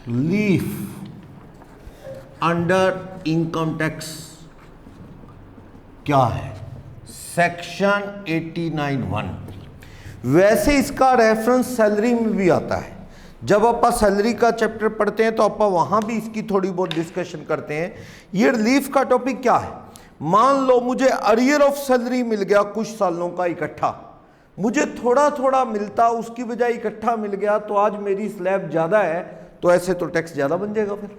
Leaf under income tax क्या है? Section 89(1). वैसे इसका रेफरेंस सैलरी में भी आता है। जब आप सैलरी का चैप्टर पढ़ते हैं तो आप वहां भी इसकी थोड़ी बहुत डिस्कशन करते हैं। ये रिलीफ का टॉपिक क्या है? मान लो मुझे अरियर ऑफ सैलरी मिल गया कुछ सालों का इकट्ठा, मुझे थोड़ा थोड़ा मिलता, उसकी बजाय इकट्ठा मिल गया, तो आज मेरी स्लैब ज्यादा है, तो ऐसे तो टैक्स ज्यादा बन जाएगा। फिर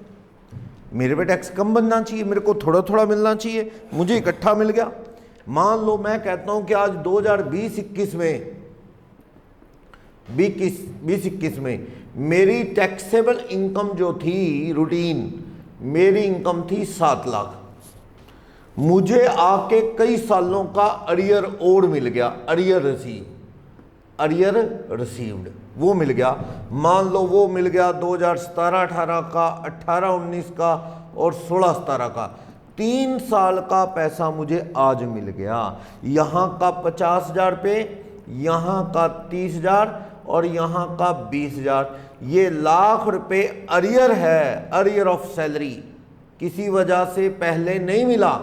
मेरे पे टैक्स कम बनना चाहिए, मेरे को थोड़ा थोड़ा मिलना चाहिए, मुझे इकट्ठा मिल गया। मान लो मैं कहता हूं कि आज 2020-21 में 20-21 में मेरी टैक्सेबल इनकम जो थी रूटीन, मेरी इनकम थी 7 लाख। मुझे आके कई सालों का अरियर और मिल गया, अरियर रिसीव्ड वो मिल गया। मान लो वो मिल गया 2017-18 का, 18-19 का और 16-17 का। 3 साल का पैसा मुझे आज मिल गया। यहाँ का 50,000 पे, यहाँ का 30,000 और यहाँ का 20,000। ये लाख रुपए अरियर है, अरियर ऑफ सैलरी, किसी वजह से पहले नहीं मिला।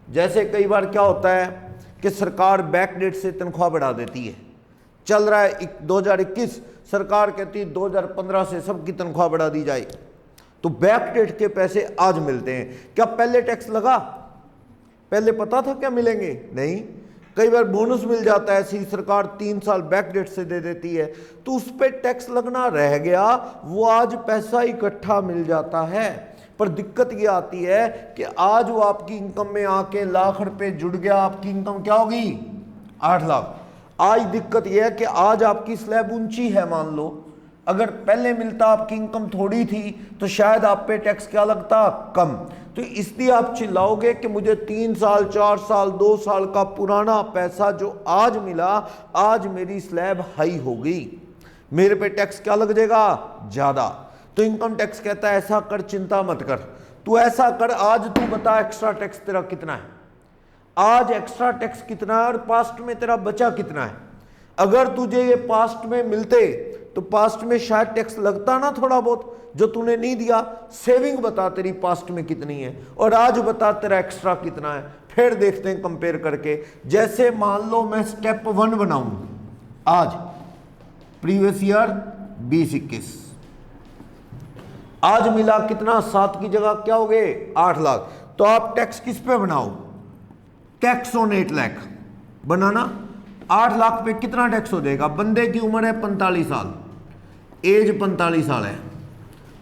जैसे कई बार क्या होता है कि सरकार बैक डेट से तनख्वाह बढ़ा देती है, चल रहा है 2021, सरकार कहती है 2015 से सबकी तनख्वाह बढ़ा दी जाए, तो बैक डेट के पैसे आज मिलते हैं। क्या पहले टैक्स लगा? पहले पता था क्या मिलेंगे? नहीं। कई बार बोनस मिल जाता है, ऐसी सरकार 3 साल बैक डेट से दे देती है, तो उस पर टैक्स लगना रह गया, वो आज पैसा इकट्ठा मिल जाता है। पर दिक्कत ये आती है कि आज वो आपकी इनकम में आके लाख रुपए जुड़ गया, आपकी इनकम क्या होगी? 8 लाख। आज दिक्कत यह है कि आज आपकी स्लैब ऊंची है, मान लो अगर पहले मिलता आपकी इनकम थोड़ी थी तो शायद आप पे टैक्स क्या लगता? कम। तो इसलिए आप चिल्लाओगे कि मुझे 3 साल 4 साल 2 साल का पुराना पैसा जो आज मिला, आज मेरी स्लैब हाई हो गई, मेरे पे टैक्स क्या लग जाएगा? ज्यादा। तो इनकम टैक्स कहता है ऐसा कर, चिंता मत कर, तू ऐसा कर, आज तू बता एक्स्ट्रा टैक्स तेरा कितना है, आज एक्स्ट्रा टैक्स कितना है और पास्ट में तेरा बचा कितना है। अगर तुझे ये पास्ट में मिलते तो पास्ट में शायद टैक्स लगता ना थोड़ा बहुत, जो तूने नहीं दिया। सेविंग बता तेरी पास्ट में कितनी है और आज बता तेरा एक्स्ट्रा कितना है, फिर देखते हैं कंपेयर करके। जैसे मान लो मैं स्टेप 1 बनाऊं आज, प्रीवियस ईयर 20-21, आज मिला कितना? 7 की जगह क्या हो गए? 8 लाख। तो आप टैक्स किस पे बनाओ? टैक्स ऑन 8 लाख बनाना। 8 लाख पे कितना टैक्स हो जाएगा? बंदे की उम्र है 45 साल, एज 45 साल है,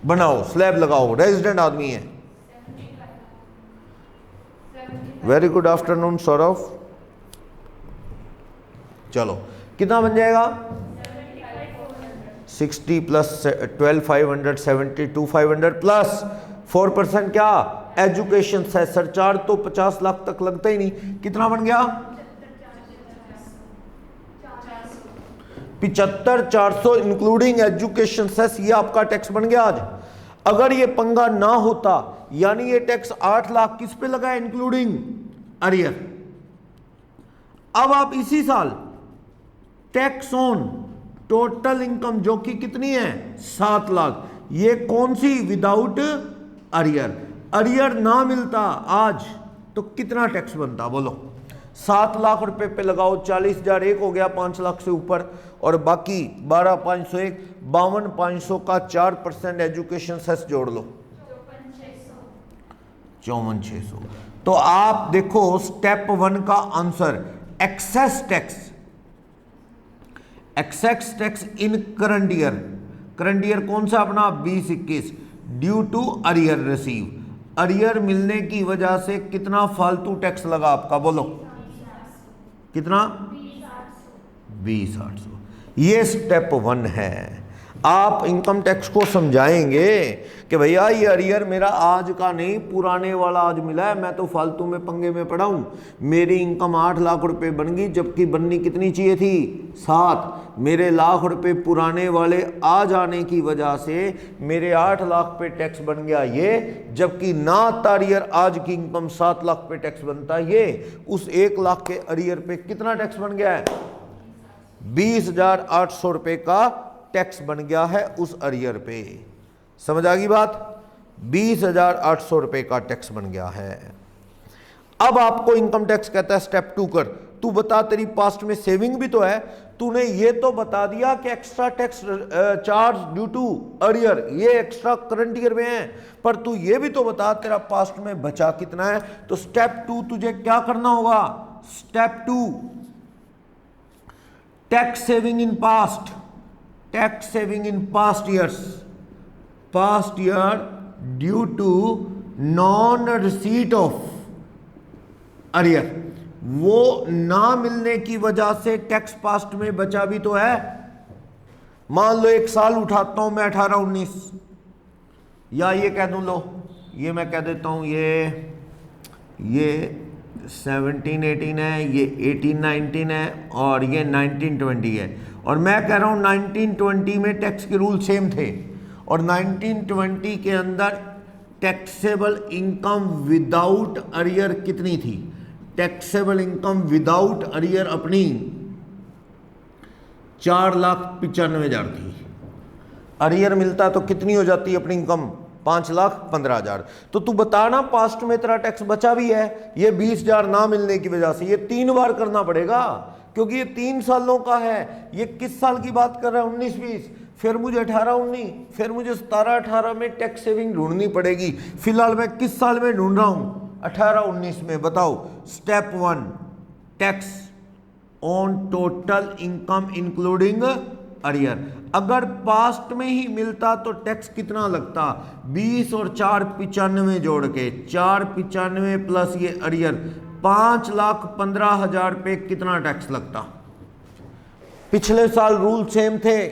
बनाओ स्लैब लगाओ, रेजिडेंट आदमी है। Very good afternoon Saurabh. चलो कितना बन जाएगा? 60 प्लस 12,500 72,500 प्लस 4% क्या? एजुकेशन से सरचार्ज, तो 50 लाख तक लगता ही नहीं। कितना बन गया? 75,400 इंक्लूडिंग एजुकेशन सेस, ये आपका टैक्स बन गया आज। अगर ये पंगा ना होता, यानी ये टैक्स 8 लाख किस पे लगा? Including arrear. अब आप इसी साल टैक्स ऑन टोटल इनकम जो कि कितनी है? 7 लाख, ये कौन सी? Without arrear. अरियर ना मिलता आज तो कितना टैक्स बनता? बोलो। 7 लाख रुपए पे लगाओ, 40,000 एक हो गया 5 लाख से ऊपर, और बाकी 12,501, 52,500 का 4% एजुकेशन सेस जोड़ लो, 54,600। तो आप देखो स्टेप 1 का answer excess tax, excess tax in current year. Current year कौन सा अपना? 20-21, due to arrear receive. Arrear मिलने की वजह से कितना फालतू टैक्स लगा आपका? बोलो कितना? 20,800। ये स्टेप 1 है। आप इनकम टैक्स को समझाएंगे कि भैया ये अरियर मेरा आज का नहीं, पुराने वाला आज मिला है, मैं तो फालतू में पंगे में पड़ा हूं। मेरी इनकम 8 लाख रुपए बन गई, जबकि बननी कितनी चाहिए थी? 7। मेरे लाख रुपए पुराने वाले आ जाने की वजह से मेरे 8 लाख पे टैक्स बन गया ये, जबकि ना अरियर आज की इनकम 7 लाख पे टैक्स बनता ये। उस 1 लाख के अरियर पे कितना टैक्स बन गया है? 20,800 रुपए का टैक्स बन गया है उस अरियर पे। समझ आ गई बात? 20,800 रुपए का टैक्स बन गया है। अब आपको इनकम टैक्स कहता है स्टेप 2 कर, तू बता तेरी पास्ट में सेविंग भी तो है, तूने ये तो बता दिया कि extra tax charge due to earlier ये एक्स्ट्रा करंट ईयर में है, पर तू ये भी तो बता तेरा पास्ट में बचा कितना है। तो स्टेप 2 तुझे क्या करना होगा? Step 2 tax saving in past, tax saving in past years, past year due to non receipt of earlier, वो ना मिलने की वजह से टैक्स पास्ट में बचा भी तो है। मान लो एक साल उठाता हूं मैं 18-19, या ये कह दूं, लो ये मैं कह देता हूं ये 17-18 है, ये 18-19 है और ये 19-20 है, और मैं कह रहा हूं 19-20 में टैक्स के रूल सेम थे और 19-20 के अंदर टैक्सेबल इनकम विदाउट अर्लियर कितनी थी? टैक्सेबल इनकम विदाउट अर्लियर अपनी 4,95,000 थी। अर्लियर मिलता तो कितनी हो जाती अपनी इनकम? 5,15,000। तो तू बता ना पास्ट में तेरा टैक्स बचा भी है, ये 20,000 ना मिलने की वजह से ये 3 बार करना पड़ेगा, क्योंकि ये 3 सालों का है। ये किस साल की बात कर रहा है? 19-20, फिर मुझे 18-19, फिर मुझे 17-18 में टैक्स सेविंग ढूंढनी पड़ेगी। फिलहाल मैं किस साल में ढूंढ रहा हूं? 18-19 में। बताओ step 1 tax on total income including earlier. अगर पास्ट में ही मिलता तो टैक्स कितना लगता? 20 और 4 95 जोड़ के 495 प्लस ये अर्लियर 5,15,000 पे कितना टैक्स लगता? पिछले साल रूल सेम थे,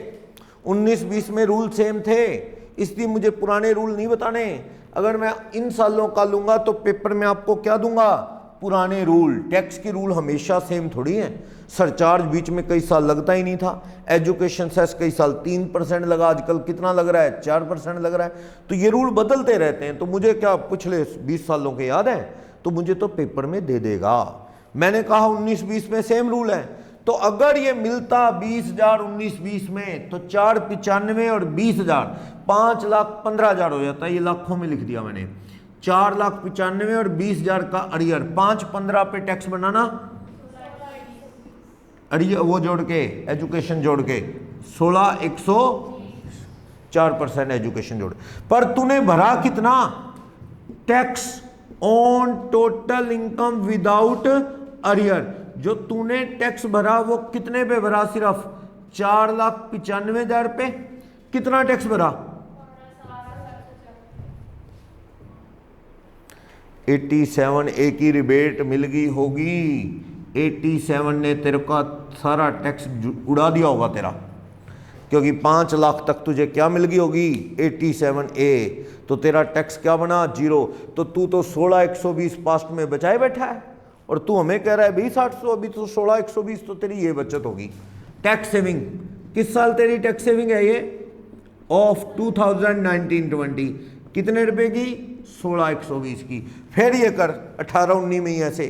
19-20 में रूल सेम थे, इसलिए मुझे पुराने रूल नहीं बताने। अगर मैं इन सालों का लूंगा तो पेपर में आपको क्या दूंगा? पुराने रूल। टैक्स की रूल हमेशा सेम थोड़ी है। सरचार्ज बीच में कई साल लगता ही नहीं था, एजुकेशन सेस कई साल 3% लगा, आजकल कितना लग रहा है? 4% लग रहा है। तो ये रूल बदलते रहते हैं, तो मुझे क्या पिछले 20 सालों के याद है? तो मुझे तो पेपर में दे देगा। मैंने कहा 19-20 में सेम रूल है, तो अगर ये मिलता 20,000 19-20 में तो 495 और 20,000 5,15,000 हो जाता है। ये लाखों में लिख दिया मैंने। 4,95 और 20,000 का अर्लियर, 5-15 पे टैक्स बनाना, अर्लियर वो जोड़ के एजुकेशन जोड़ के 16,104% एजुकेशन जोड़। पर तूने भरा कितना? Tax on total income without earlier. जो तूने टैक्स भरा वो कितने पे भरा? सिर्फ 4,95,000 पे। कितना टैक्स भरा? 87। एक ही रिबेट मिल गई होगी, 87 ने तेरे का सारा टैक्स उड़ा दिया होगा तेरा, क्योंकि 5 लाख तक तुझे क्या मिल गई होगी? 87A। तो तेरा टैक्स क्या बना? 0। तो तू तो 16,120 पास्ट में बचाए बैठा है, और तू हमें कह रहा है 20,800। अभी तो 16,120, तो तेरी ये बचत होगी। टैक्स सेविंग किस साल तेरी टैक्स सेविंग है? ये ऑफ 2019-20 कितने रुपए की? 16,120 की। फिर ये कर 18-19 में ही ऐसे,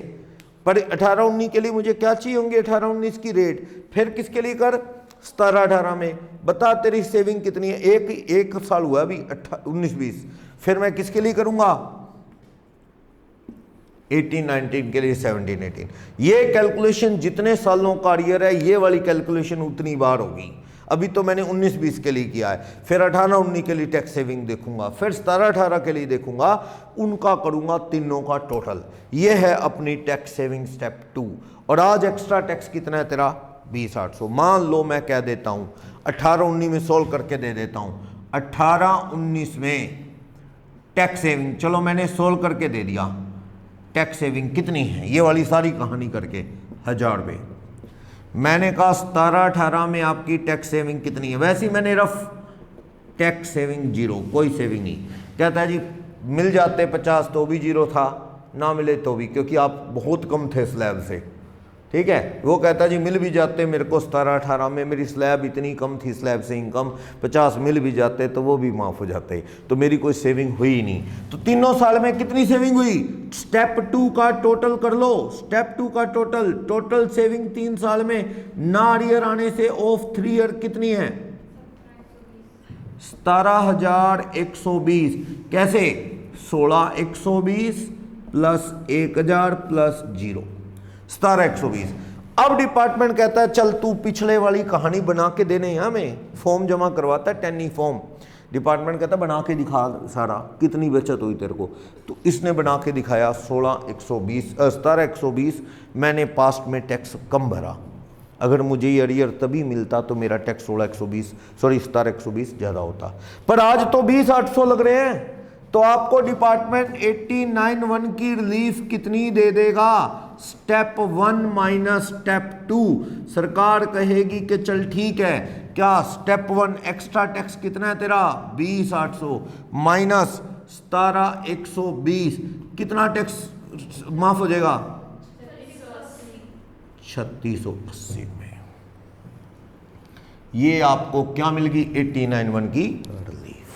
पर 18-19 के लिए मुझे क्या चाहिए होंगे? 18-19 की रेट। फिर किसके लिए कर? 17-18 में। बता तेरी सेविंग कितनी है? एक साल हुआ अभी 19-20। फिर मैं किसके लिए करूंगा? 18-19 के लिए 17-18। ये कैलकुलेशन जितने सालों का अर्लियर है, ये वाली कैलकुलेशन उतनी बार होगी। अभी तो मैंने 19-20 के लिए किया है, फिर 18-19 के लिए टैक्स सेविंग देखूंगा, फिर 17-18 के लिए देखूंगा, उनका करूंगा तीनों का टोटल। ये है अपनी टैक्स सेविंग स्टेप 2। और आज एक्स्ट्रा टैक्स कितना है तेरा? 20,800। मान लो मैं कह देता हूं 18-19 में सोल्व करके दे देता हूं। 18-19 में टैक्स सेविंग, चलो मैंने सोल्व करके दे दिया। टैक्स सेविंग कितनी है? ये वाली सारी कहानी करके 1,000 रुपये। मैंने कहा 17-18 में आपकी टैक्स सेविंग कितनी है? वैसे ही मैंने रफ टैक्स सेविंग 0, कोई सेविंग नहीं। कहता है जी मिल जाते 50 तो भी 0 था, ना मिले तो भी, क्योंकि आप बहुत कम थे स्लैब से। ठीक है, वो कहता जी मिल भी जाते मेरे को 17-18 में, मेरी स्लैब इतनी कम थी, स्लैब से इनकम 50 मिल भी जाते तो वो भी माफ़ हो जाते, तो मेरी कोई सेविंग हुई ही नहीं। तो तीनों साल में कितनी सेविंग हुई? स्टेप 2 का टोटल कर लो। स्टेप 2 का टोटल सेविंग 3 साल में ना अर्लियर आने से ऑफ 3 ईयर कितनी है? 17,120 कैसे 16,120 प्लस 1,000 प्लस 0 17,120। अब डिपार्टमेंट कहता है चल तू पिछले वाली कहानी बना के देने हमें, फॉर्म जमा करवाता है टेनी फॉर्म। डिपार्टमेंट कहता है बना के दिखा सारा कितनी बचत हुई तेरे को। तो इसने बना के दिखाया 17,120 मैंने पास्ट में टैक्स कम भरा, अगर मुझे ये अरियर तभी मिलता तो मेरा टैक्स 17,120 ज़्यादा होता। पर आज तो 20,800 लग रहे हैं, तो आपको डिपार्टमेंट 89(1) की रिलीफ कितनी दे देगा? Step 1 minus step 2। सरकार कहेगी कि चल ठीक है, क्या स्टेप 1 एक्स्ट्रा टैक्स कितना है तेरा 20,800 माइनस 17,120 कितना टैक्स माफ हो जाएगा 3680 में। ये आपको क्या मिल गई 89(1) की रिलीफ।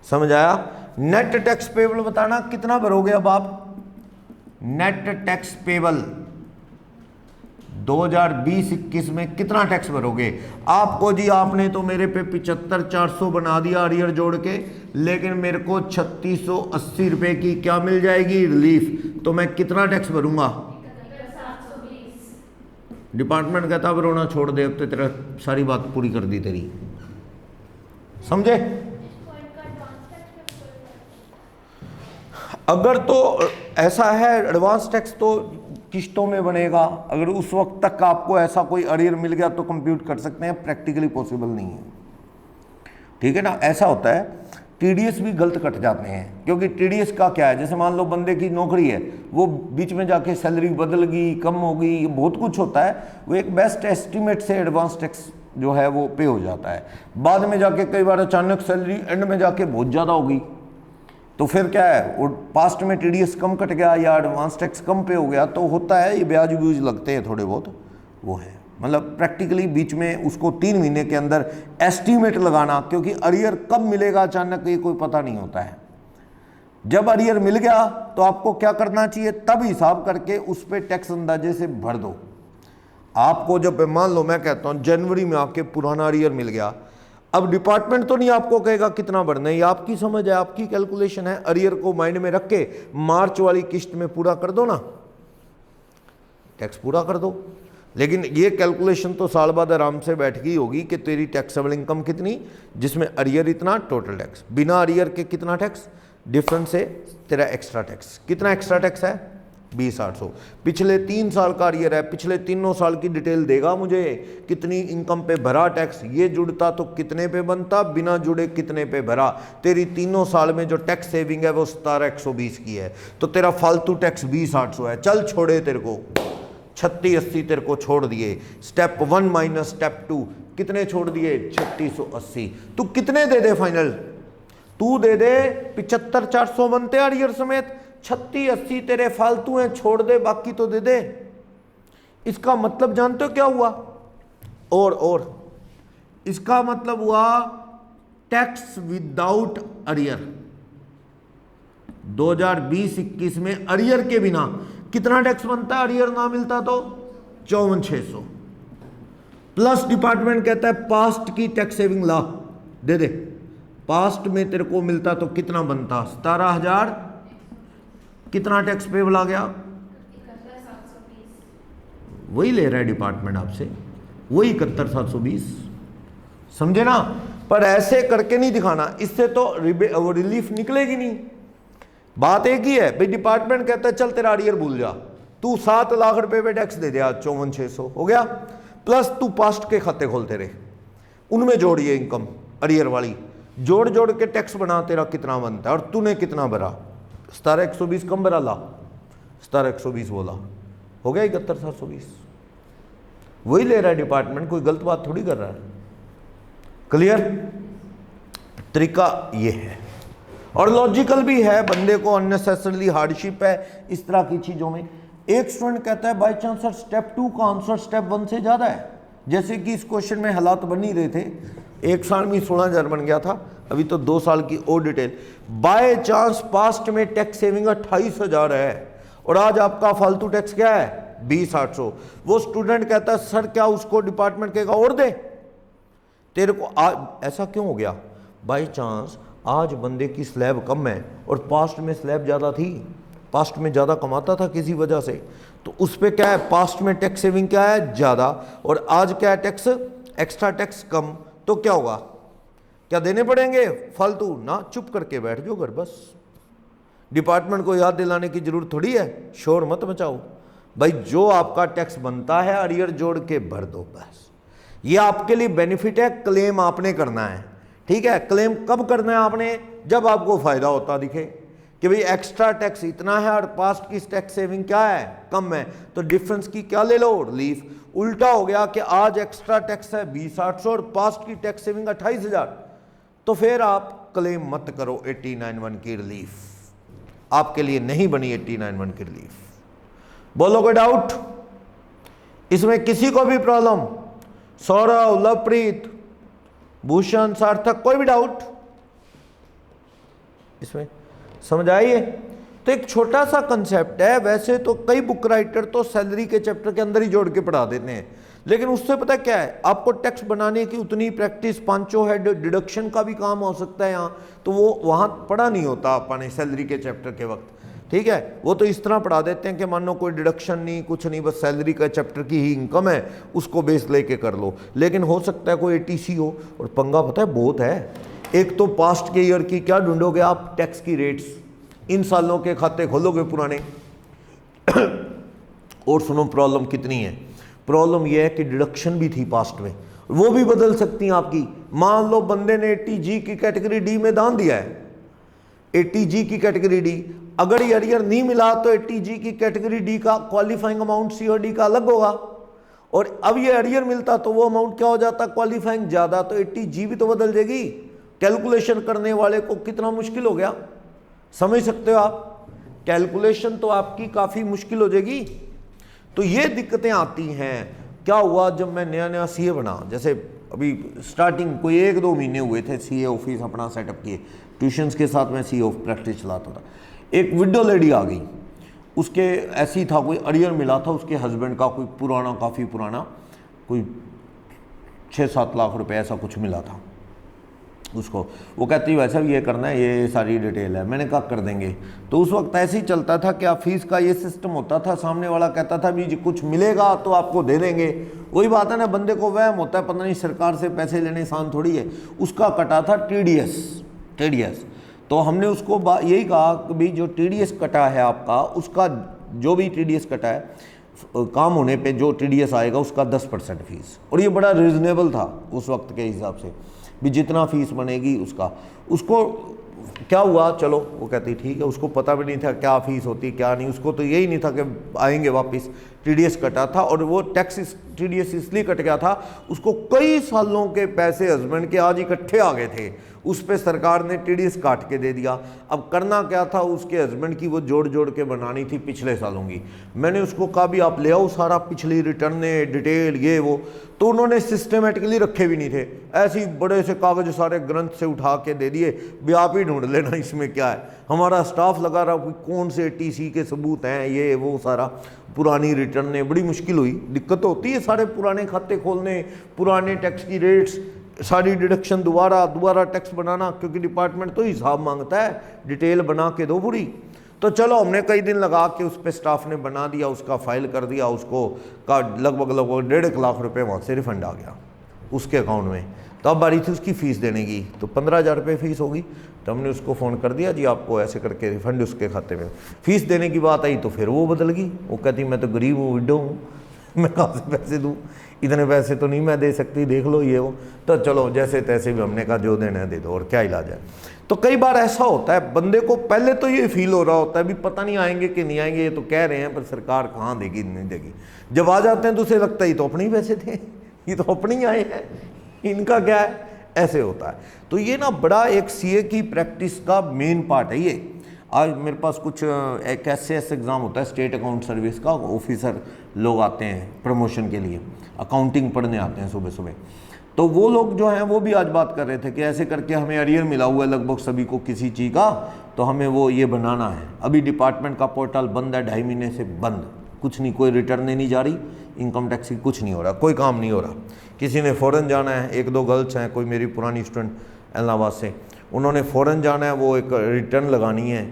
समझ आया? नेट टैक्स पेबल बताना कितना भरोगे अब आप? नेट टैक्स पेबल 2020-21 में कितना टैक्स भरोगे? आपको जी आपने तो मेरे पे 75,400 बना दिया अरियर जोड़ के, लेकिन मेरे को 3680 रुपए की क्या मिल जाएगी रिलीफ, तो मैं कितना टैक्स भरूंगा? डिपार्टमेंट कहता अब रोना छोड़ दे, अब तो तेरा सारी बात पूरी कर दी तेरी। समझे? अगर तो ऐसा है एडवांस टैक्स तो किश्तों में बनेगा, अगर उस वक्त तक आपको ऐसा कोई अरियर मिल गया तो कंप्यूट कर सकते हैं, प्रैक्टिकली पॉसिबल नहीं है। ठीक है ना? ऐसा होता है टीडीएस भी गलत कट जाते हैं, क्योंकि टीडीएस का क्या है, जैसे मान लो बंदे की नौकरी है, वो बीच में जाके सैलरी बदल गई, कम हो गई, बहुत कुछ होता है, वो एक बेस्ट एस्टिमेट से एडवांस टैक्स जो है वो पे हो जाता है। बाद में जाके कई बार अचानक सैलरी एंड में जाके बहुत ज़्यादा हो गई, तो फिर क्या है, वो पास्ट में टीडीएस कम कट गया या एडवांस टैक्स कम पे हो गया, तो होता है ये ब्याज व्यूज लगते हैं थोड़े बहुत, वो है। मतलब प्रैक्टिकली बीच में उसको 3 महीने के अंदर एस्टीमेट लगाना, क्योंकि अरियर कब मिलेगा अचानक ये कोई पता नहीं होता है। जब अरियर मिल गया तो आपको क्या करना चाहिए, तब हिसाब करके उस पर टैक्स अंदाजे से भर दो। आपको जब मान लो मैं कहता हूँ जनवरी में आके पुराना अरियर मिल गया, अब डिपार्टमेंट तो नहीं आपको कहेगा कितना भरना है, ये आपकी समझ है, आपकी कैलकुलेशन है। अरियर को माइंड में रख के मार्च वाली किस्त में पूरा कर दो ना, टैक्स पूरा कर दो। लेकिन ये कैलकुलेशन तो साल बाद आराम से बैठ गई होगी कि तेरी टैक्सेबल इनकम कितनी, जिसमें अरियर इतना, टोटल टैक्स, बिना अरियर के कितना टैक्स, डिफरेंस है तेरा एक्स्ट्रा टैक्स। कितना एक्स्ट्रा टैक्स है 20,800। पिछले 3 साल का अरियर है, पिछले तीनों साल की डिटेल देगा मुझे, कितनी इनकम पे भरा टैक्स, ये जुड़ता तो कितने पे बनता, बिना जुड़े कितने पे भरा। तेरी तीनों साल में जो टैक्स सेविंग है वो 17,120 की है, तो तेरा फालतू टैक्स 20,800 है। चल छोड़े, तेरे को 3680 तेरे को छोड़ दिए। स्टेप 1 माइनस स्टेप 2 कितने छोड़ दिए 3680। तू कितने दे दे फाइनल? तू दे दे 75,400 बनते अरियर समेत, 3680 तेरे फालतू हैं, छोड़ दे, बाकी तो दे दे। इसका मतलब जानते हो क्या हुआ? और इसका मतलब हुआ टैक्स विदाउट अरियर। 2020-21 में अरियर के बिना कितना टैक्स बनता है? अरियर ना मिलता तो 54,600 प्लस डिपार्टमेंट कहता है पास्ट की टैक्स सेविंग ला दे दे। पास्ट में तेरे को मिलता तो कितना बनता? 17,000। कितना टैक्स पेबल आ गया? वही ले रहा है डिपार्टमेंट आपसे, वही 71,720। समझे ना? पर ऐसे करके नहीं दिखाना, इससे तो रिलीफ निकलेगी नहीं। बात एक ही है भाई, डिपार्टमेंट कहता है चल तेरा अरियर भूल जा, तू 7 लाख रुपए पे टैक्स दे दिया, 54,600 हो गया, प्लस तू पास्ट के खाते खोलते रहे, उनमें जोड़िए इनकम अरियर वाली, जोड़ जोड़ के टैक्स बना, तेरा कितना बनता है और तूने कितना भरा। 17,120 कम भरा, ला 17,120 बोला, हो गया 71,720। वही ले रहा है डिपार्टमेंट, कोई गलत बात थोड़ी कर रहा है। क्लियर? तरीका ये है और लॉजिकल भी है, बंदे को अननेसेसरली हार्डशिप है इस तरह की चीजों में। एक स्टूडेंट कहता है बाई चांस सर स्टेप 2 का आंसर स्टेप 1 से ज्यादा है, जैसे कि इस क्वेश्चन में हालात बन ही रहे थे। एक साल में 16,000 बन गया था, अभी तो 2 साल की और डिटेल। बाय चांस पास्ट में टैक्स सेविंग 28,000 है और आज आपका फालतू टैक्स क्या है 20,800। वो स्टूडेंट कहता है सर क्या उसको डिपार्टमेंट कहेगा और दे तेरे को? ऐसा क्यों हो गया? बाई चांस आज बंदे की स्लैब कम है और पास्ट में स्लैब ज़्यादा थी, पास्ट में ज़्यादा कमाता था किसी वजह से, तो उस पर क्या है, पास्ट में टैक्स सेविंग क्या है ज़्यादा, और आज क्या है टैक्स, एक्स्ट्रा टैक्स कम, तो क्या होगा, क्या देने पड़ेंगे फालतू ना, चुप करके बैठ जाओ घर बस। डिपार्टमेंट को याद दिलाने की जरूरत थोड़ी है, शोर मत मचाओ भाई, जो आपका टैक्स बनता है अरियर जोड़ के भर दो बस। ये आपके लिए बेनिफिट है, क्लेम आपने करना है, ठीक है। क्लेम कब करना है आपने, जब आपको फायदा होता दिखे कि भाई एक्स्ट्रा टैक्स इतना है और पास्ट की टैक्स सेविंग क्या है, कम है, तो डिफरेंस की क्या ले लो, रिलीफ। उल्टा हो गया कि आज एक्स्ट्रा टैक्स है 20,800 और पास्ट की टैक्स सेविंग 28,000, तो फिर आप क्लेम मत करो 89(1) की रिलीफ, आपके लिए नहीं बनी 89(1) की रिलीफ। बोलो कोई डाउट इसमें, किसी को भी प्रॉब्लम, सौरभ, लवप्रीत, भूषण, सार्थक, कोई भी डाउट इसमें, समझ आइए। तो एक छोटा सा कंसेप्ट है, वैसे तो कई बुक राइटर तो सैलरी के चैप्टर के अंदर ही जोड़ के पढ़ा देते हैं, लेकिन उससे पता क्या है, आपको टैक्स बनाने की उतनी प्रैक्टिस, पांचों हेड डिडक्शन का भी काम हो सकता है यहाँ, तो वो वहाँ पढ़ा नहीं होता अपने सैलरी के चैप्टर के वक्त, ठीक है। वो तो इस तरह पढ़ा देते हैं कि मान लो कोई डिडक्शन नहीं, कुछ नहीं, बस सैलरी का चैप्टर की ही इनकम है, उसको बेस लेके कर लो। लेकिन हो सकता है कोई ATC हो, और पंगा पता है बहुत है, एक तो पास्ट के ईयर की क्या ढूंढोगे आप, टैक्स की रेट्स, इन सालों के खाते खोलोगे पुराने और सुनो प्रॉब्लम कितनी है, प्रॉब्लम यह है कि डिडक्शन भी थी पास्ट में, वो भी बदल सकती हैं आपकी। मान लो बंदे ने 80G की कैटेगरी डी में दान दिया है, 80G की कैटेगरी डी, अगर ये अरियर नहीं मिला तो 80G की कैटेगरी डी का क्वालिफाइंग अमाउंट COD का अलग होगा, और अब ये अरियर मिलता तो वो अमाउंट क्या हो जाता, क्वालिफाइंग ज्यादा, तो 80G भी तो बदल जाएगी। कैलकुलेशन करने वाले को कितना मुश्किल हो गया, समझ सकते हो आप, कैलकुलेशन तो आपकी काफी मुश्किल हो जाएगी। तो ये दिक्कतें आती हैं। क्या हुआ, जब मैं नया नया CA बना, जैसे अभी स्टार्टिंग कोई 1-2 महीने हुए थे, CA ऑफिस अपना सेटअप किए, ट्यूशन्स के साथ मैं CA प्रैक्टिस चलाता था, एक विडो लेडी आ गई, उसके ऐसे ही था, कोई अरियर मिला था उसके हस्बैंड का, कोई पुराना, काफ़ी पुराना, कोई 6-7 लाख रुपए ऐसा कुछ मिला था उसको। वो कहती वैसा ये करना है, ये सारी डिटेल है। मैंने कहा कर देंगे। तो उस वक्त ऐसे ही चलता था कि फीस का ये सिस्टम होता था, सामने वाला कहता था भी कुछ मिलेगा तो आपको दे देंगे। वही बात है ना, बंदे को वहम होता है, पता नहीं सरकार से पैसे लेने आसान थोड़ी है। उसका कटा था TDS। तो हमने उसको यही कहा कि भाई जो TDS कटा है आपका, उसका जो भी TDS कटा है, काम होने पे जो TDS आएगा उसका 10% फीस। और ये बड़ा रीजनेबल था उस वक्त के हिसाब से, भी जितना फीस बनेगी उसका। उसको क्या हुआ, चलो वो कहती ठीक है, उसको पता भी नहीं था क्या फीस होती क्या नहीं, उसको तो यही नहीं था कि आएंगे वापस। TDS कटा था और वो टैक्स TDS इसलिए कट गया था, उसको कई सालों के पैसे हस्बैंड के आज इकट्ठे आ गए थे, उस पे सरकार ने TDS काट के दे दिया। अब करना क्या था, उसके हस्बैंड की वो जोड़ जोड़ के बनानी थी पिछले सालों की। मैंने उसको कहा भी आप ले आओ सारा पिछली रिटर्न डिटेल ये वो, तो उन्होंने सिस्टमेटिकली रखे भी नहीं थे, ऐसे ही बड़े से कागज सारे ग्रंथ से उठा के दे दिए भी आप ही ढूंढ लेना इसमें क्या है। हमारा स्टाफ लगा रहा कौन से TC के सबूत हैं ये वो सारा, पुरानी रिटर्न बड़ी मुश्किल हुई। दिक्कत होती है सारे पुराने खाते खोलने, पुराने टैक्स की रेट्स, सारी डिडक्शन दोबारा टैक्स बनाना, क्योंकि डिपार्टमेंट तो हिसाब मांगता है, डिटेल बना के दो पूरी। तो चलो हमने कई दिन लगा के उस पर स्टाफ ने बना दिया, उसका फाइल कर दिया, उसको का लगभग 1.5 लाख रुपए वहाँ से रिफंड आ गया उसके अकाउंट में। तो अब बारी थी उसकी फ़ीस देने की, तो 15,000 रुपये फ़ीस होगी। तो हमने उसको फ़ोन कर दिया जी आपको ऐसे करके रिफंड उसके खाते में। फ़ीस देने की बात आई तो फिर वो बदल गई, वो कहती मैं तो गरीब हूँ, विडो हूँ, मैं कहाँ से पैसे दूँ, इतने पैसे तो नहीं मैं दे सकती, देख लो ये वो। तो चलो जैसे तैसे भी हमने कहा जो देना है दे दो, और क्या इलाज है। तो कई बार ऐसा होता है, बंदे को पहले तो ये फील हो रहा होता है भी पता नहीं आएंगे कि नहीं आएंगे, ये तो कह रहे हैं पर सरकार कहाँ देगी नहीं देगी। जब आ जाते हैं तो उसे लगता है ये तो अपने ही पैसे थे, ये तो अपने ही आए हैं, इनका क्या है, ऐसे होता है। तो ये ना बड़ा एक CA की प्रैक्टिस का मेन पार्ट है ये। आज मेरे पास कुछ एक SAS एग्ज़ाम होता है स्टेट अकाउंट सर्विस का, ऑफिसर लोग आते हैं प्रमोशन के लिए, अकाउंटिंग पढ़ने आते हैं सुबह सुबह। तो वो लोग जो हैं वो भी आज बात कर रहे थे कि ऐसे करके हमें अरियर मिला हुआ है लगभग सभी को किसी चीज़ का, तो हमें वो ये बनाना है। अभी डिपार्टमेंट का पोर्टल बंद है, 2.5 महीने से बंद, कुछ नहीं, कोई रिटर्न नहीं जा रही, इनकम टैक्स की कुछ नहीं हो रहा, कोई काम नहीं हो रहा। किसी ने फ़ॉरेन जाना है, 1-2 गर्ल्स हैं, कोई मेरी पुरानी स्टूडेंट इलाहाबाद से, उन्होंने फ़ौरन जाना है, वो एक रिटर्न लगानी है,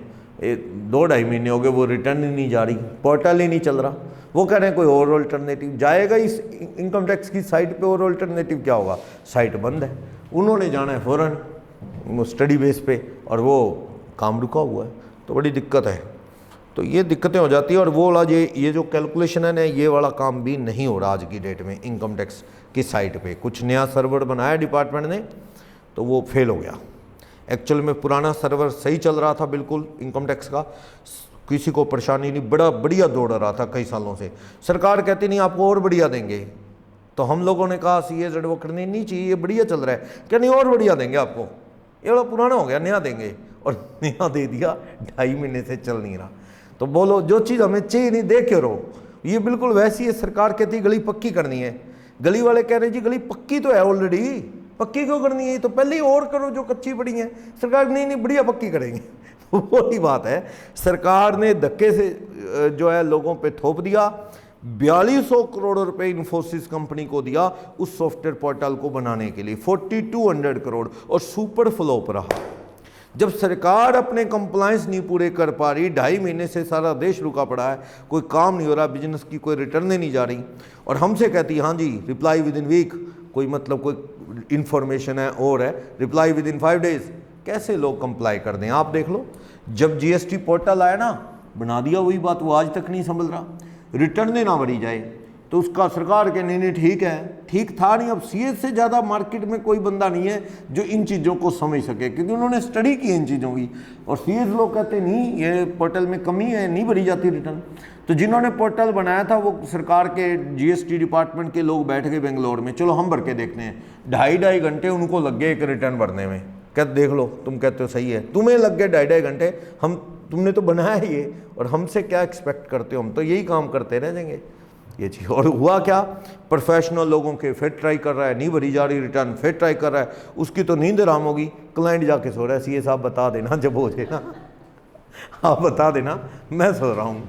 2-2.5 महीने हो गए वो रिटर्न ही नहीं जा रही, पोर्टल ही नहीं चल रहा। वो कह रहे हैं कोई और अल्टरनेटिव जाएगा इस इनकम टैक्स की साइट पे, और अल्टरनेटिव क्या होगा, साइट बंद है। उन्होंने जाना है फ़ौरन स्टडी बेस पे, और वो काम रुका हुआ है, तो बड़ी दिक्कत है। तो ये दिक्कतें हो जाती है। और वो वाला ये जो कैलकुलेशन है ना, ये वाला काम भी नहीं हो रहा आज की डेट में इनकम टैक्स की साइट पे। कुछ नया सर्वर बनाया डिपार्टमेंट ने, तो वो फेल हो गया। एक्चुअल में पुराना सर्वर सही चल रहा था बिल्कुल इनकम टैक्स का, किसी को परेशानी नहीं, बड़ा बढ़िया दौड़ रहा था कई सालों से। सरकार कहती नहीं आपको और बढ़िया देंगे, तो हम लोगों ने कहा सीएस एडवोकेट ने नहीं चाहिए, ये बढ़िया चल रहा है, क्या नहीं और बढ़िया देंगे आपको, ये बड़ा पुराना हो गया, नया देंगे, और नया दे दिया, 2.5 महीने से चल नहीं रहा। तो बोलो जो चीज़ हमें चाहिए नहीं दे क्यों रहो। ये बिल्कुल वैसी है, सरकार कहती है गली पक्की करनी है, गली वाले कह रहे हैं जी गली पक्की तो है ऑलरेडी, पक्की क्यों करनी है, तो पहले ही और करो जो कच्ची पड़ी है। सरकार नहीं बढ़िया पक्की करेंगे। वही बात है, सरकार ने धक्के से जो है लोगों पे थोप दिया। 4200 करोड़ रुपए इन्फोसिस कंपनी को दिया उस सॉफ्टवेयर पोर्टल को बनाने के लिए, 4200 करोड़, और सुपर फ्लॉप रहा। जब सरकार अपने कंप्लायंस नहीं पूरे कर पा रही, 2.5 महीने से सारा देश रुका पड़ा है, कोई काम नहीं हो रहा, बिजनेस की कोई रिटर्न नहीं जा रही, और हमसे कहती है हाँ जी रिप्लाई विद इन वीक, कोई मतलब कोई इन्फॉर्मेशन है और है, रिप्लाई विद इन 5 डेज। कैसे लोग कंप्लाई कर दें, आप देख लो। जब जीएसटी पोर्टल आया ना, बना दिया वही बात, वो आज तक नहीं संभल रहा। रिटर्न देना भरी जाए तो उसका सरकार के नहीं ठीक है, ठीक था नहीं। अब सीएस से ज़्यादा मार्केट में कोई बंदा नहीं है जो इन चीज़ों को समझ सके, क्योंकि उन्होंने स्टडी की इन चीज़ों की। और सीएस लोग कहते नहीं ये पोर्टल में कमी है, नहीं भरी जाती रिटर्न। तो जिन्होंने पोर्टल बनाया था वो सरकार के जीएसटी डिपार्टमेंट के लोग बैठ गए बेंगलोर में, चलो हम भर के देखते हैं। 2.5 घंटे उनको लग गए एक रिटर्न भरने में। कहते देख लो तुम कहते हो सही है, तुम्हें लग गए 2.5 घंटे, हम तुमने तो बनाया ही ये, और हमसे क्या एक्सपेक्ट करते हो, हम तो यही काम करते रह जाएंगे ये चीज़। और हुआ क्या, प्रोफेशनल लोगों के फिर ट्राई कर रहा है, नहीं भरी जा रही रिटर्न, फिर ट्राई कर रहा है, उसकी तो नींद हराम होगी। क्लाइंट जाके सो रहा है, सीए साहब बता देना जब हो जाए ना, आप बता देना मैं सो रहा हूँ।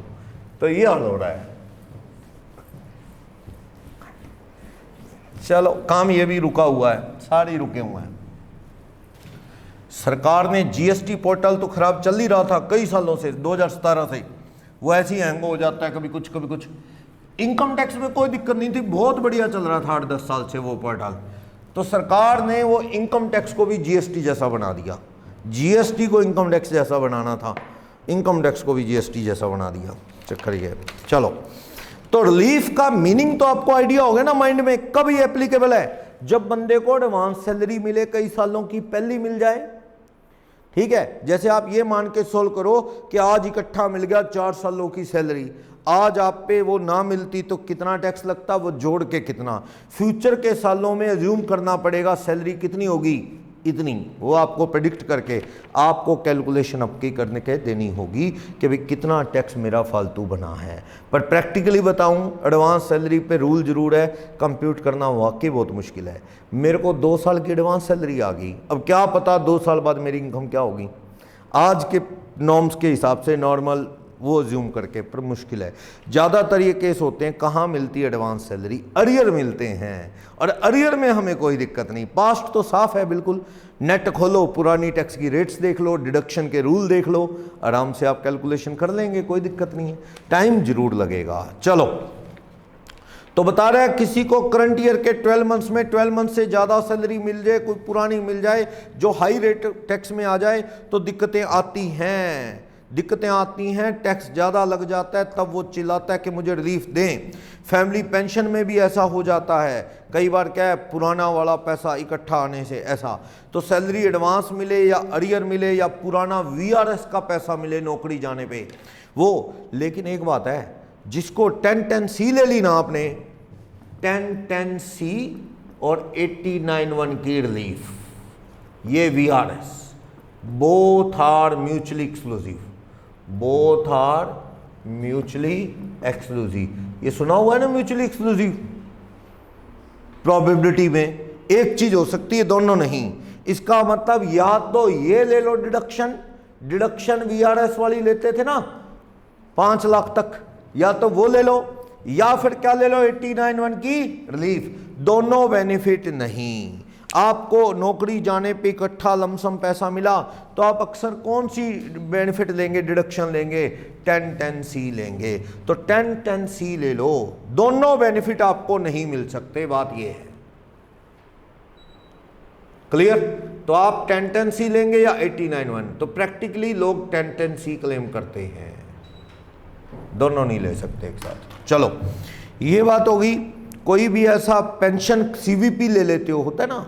तो ये हाल हो रहा है। चलो काम ये भी रुका हुआ है, सारे रुके हुए हैं। सरकार ने जीएसटी पोर्टल तो खराब चल ही रहा था कई सालों से, 2017 से वो ऐसे ही हैंग हो जाता है, कभी कुछ कभी कुछ। इनकम टैक्स में कोई दिक्कत नहीं थी, बहुत बढ़िया चल रहा था 8-10 साल से वो पोर्टल। तो सरकार ने वो इनकम टैक्स को भी जीएसटी जैसा बना दिया। जीएसटी को इनकम टैक्स जैसा बनाना था, इनकम टैक्स को भी जीएसटी जैसा बना दिया। चक्कर ये। चलो तो रिलीफ का मीनिंग तो आपको आइडिया हो गया ना माइंड में, कब ये एप्लीकेबल है, जब बंदे को एडवांस सैलरी मिले, कई सालों की पहली मिल जाए। ठीक है, जैसे आप ये मान के सोल्व करो कि आज इकट्ठा मिल गया 4 सालों की सैलरी, आज आप पे वो ना मिलती तो कितना टैक्स लगता, वो जोड़ के कितना, फ्यूचर के सालों में अज्यूम करना पड़ेगा सैलरी कितनी होगी, इतनी, वो आपको प्रेडिक्ट करके आपको कैलकुलेशन आपकी करने के देनी होगी कि भाई कितना टैक्स मेरा फालतू बना है। पर प्रैक्टिकली बताऊं, एडवांस सैलरी पे रूल जरूर है, कंप्यूट करना वाकई बहुत मुश्किल है। मेरे को 2 साल की एडवांस सैलरी आ गई, अब क्या पता 2 साल बाद मेरी इनकम क्या होगी, आज के नॉर्म्स के हिसाब से नॉर्मल वो ज्यूम करके, पर मुश्किल है। ज़्यादातर ये केस होते हैं कहाँ मिलती है एडवांस सैलरी, अरियर मिलते हैं, और अरियर में हमें कोई दिक्कत नहीं, पास्ट तो साफ है बिल्कुल। नेट खोलो, पुरानी टैक्स की रेट्स देख लो, डिडक्शन के रूल देख लो, आराम से आप कैलकुलेशन कर लेंगे, कोई दिक्कत नहीं है। टाइम जरूर लगेगा। चलो तो बता रहा है किसी को करंट ईयर के 12 मंथ्स में 12 मंथ से ज़्यादा सैलरी मिल जाए, कोई पुरानी मिल जाए जो हाई रेट टैक्स में आ जाए तो दिक्कतें आती हैं, दिक्कतें आती हैं, टैक्स ज़्यादा लग जाता है, तब वो चिल्लाता है कि मुझे रिलीफ दें। फैमिली पेंशन में भी ऐसा हो जाता है, कई बार क्या है पुराना वाला पैसा इकट्ठा आने से ऐसा। तो सैलरी एडवांस मिले या अरियर मिले या पुराना वीआरएस का पैसा मिले नौकरी जाने पे वो। लेकिन एक बात है, जिसको 1010C ले ली ना आपने, 1010C और 89(1) की रिलीफ, ये VRS, both are mutually exclusive, both are mutually exclusive. ये सुना हुआ है ना म्यूचुअली एक्सक्लूसिव। प्रोबेबिलिटी में एक चीज हो सकती है, दोनों नहीं। इसका मतलब या तो ये ले लो डिडक्शन, डिडक्शन वीआरएस वाली लेते थे ना 5 लाख तक, या तो वो ले लो, या फिर क्या ले लो 89(1) की रिलीफ। दोनों बेनिफिट नहीं। आपको नौकरी जाने पे इकट्ठा लमसम पैसा मिला तो आप अक्सर कौन सी बेनिफिट लेंगे, डिडक्शन लेंगे? 1010C लेंगे। तो 1010C ले लो, दोनों बेनिफिट आपको नहीं मिल सकते, बात यह है। क्लियर? तो आप 1010C लेंगे या 89(1? तो प्रैक्टिकली लोग 1010C क्लेम करते हैं, दोनों नहीं ले सकते एक साथ। चलो ये बात होगी। कोई भी ऐसा पेंशन CVP ले लेते हो, होता है ना,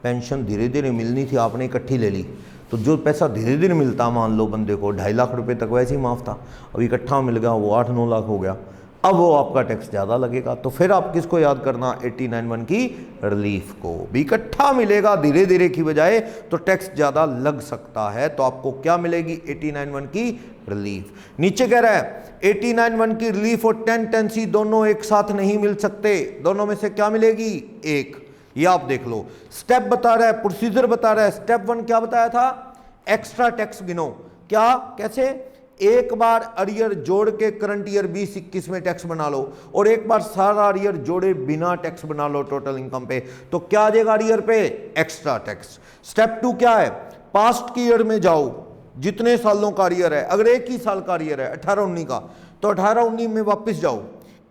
पेंशन धीरे धीरे मिलनी थी, आपने इकट्ठी ले ली, तो जो पैसा धीरे धीरे मिलता, मान लो बंदे को 2.5 लाख रुपए तक वैसे ही माफ था, अब इकट्ठा मिल गया वो 8-9 लाख हो गया, अब वो आपका टैक्स ज़्यादा लगेगा। तो फिर आप किसको याद करना? 89(1 की रिलीफ को। भी इकट्ठा मिलेगा धीरे धीरे की बजाय तो टैक्स ज़्यादा लग सकता है, तो आपको क्या मिलेगी? 89(1 की रिलीफ। नीचे कह रहा है 89(1 की रिलीफ और 1010C दोनों एक साथ नहीं मिल सकते, दोनों में से क्या मिलेगी? एक। ये आप देख लो, स्टेप बता रहा है, प्रोसीजर बता रहा है। स्टेप 1 क्या बताया था? एक्स्ट्रा टैक्स गिनो। क्या, कैसे? एक बार अरियर जोड़ के करंट ईयर 2021 में टैक्स बना लो और एक बार सारा अरियर जोड़े बिना टैक्स बना लो टोटल इनकम पे, तो क्या आ जाएगा अरियर पे? Extra tax. स्टेप 2 क्या है? पास्ट की ईयर में जाओ, जितने सालों का अरियर है, अगर एक ही साल का अरियर है 18-19 का, तो 18-19 में वापस जाओ,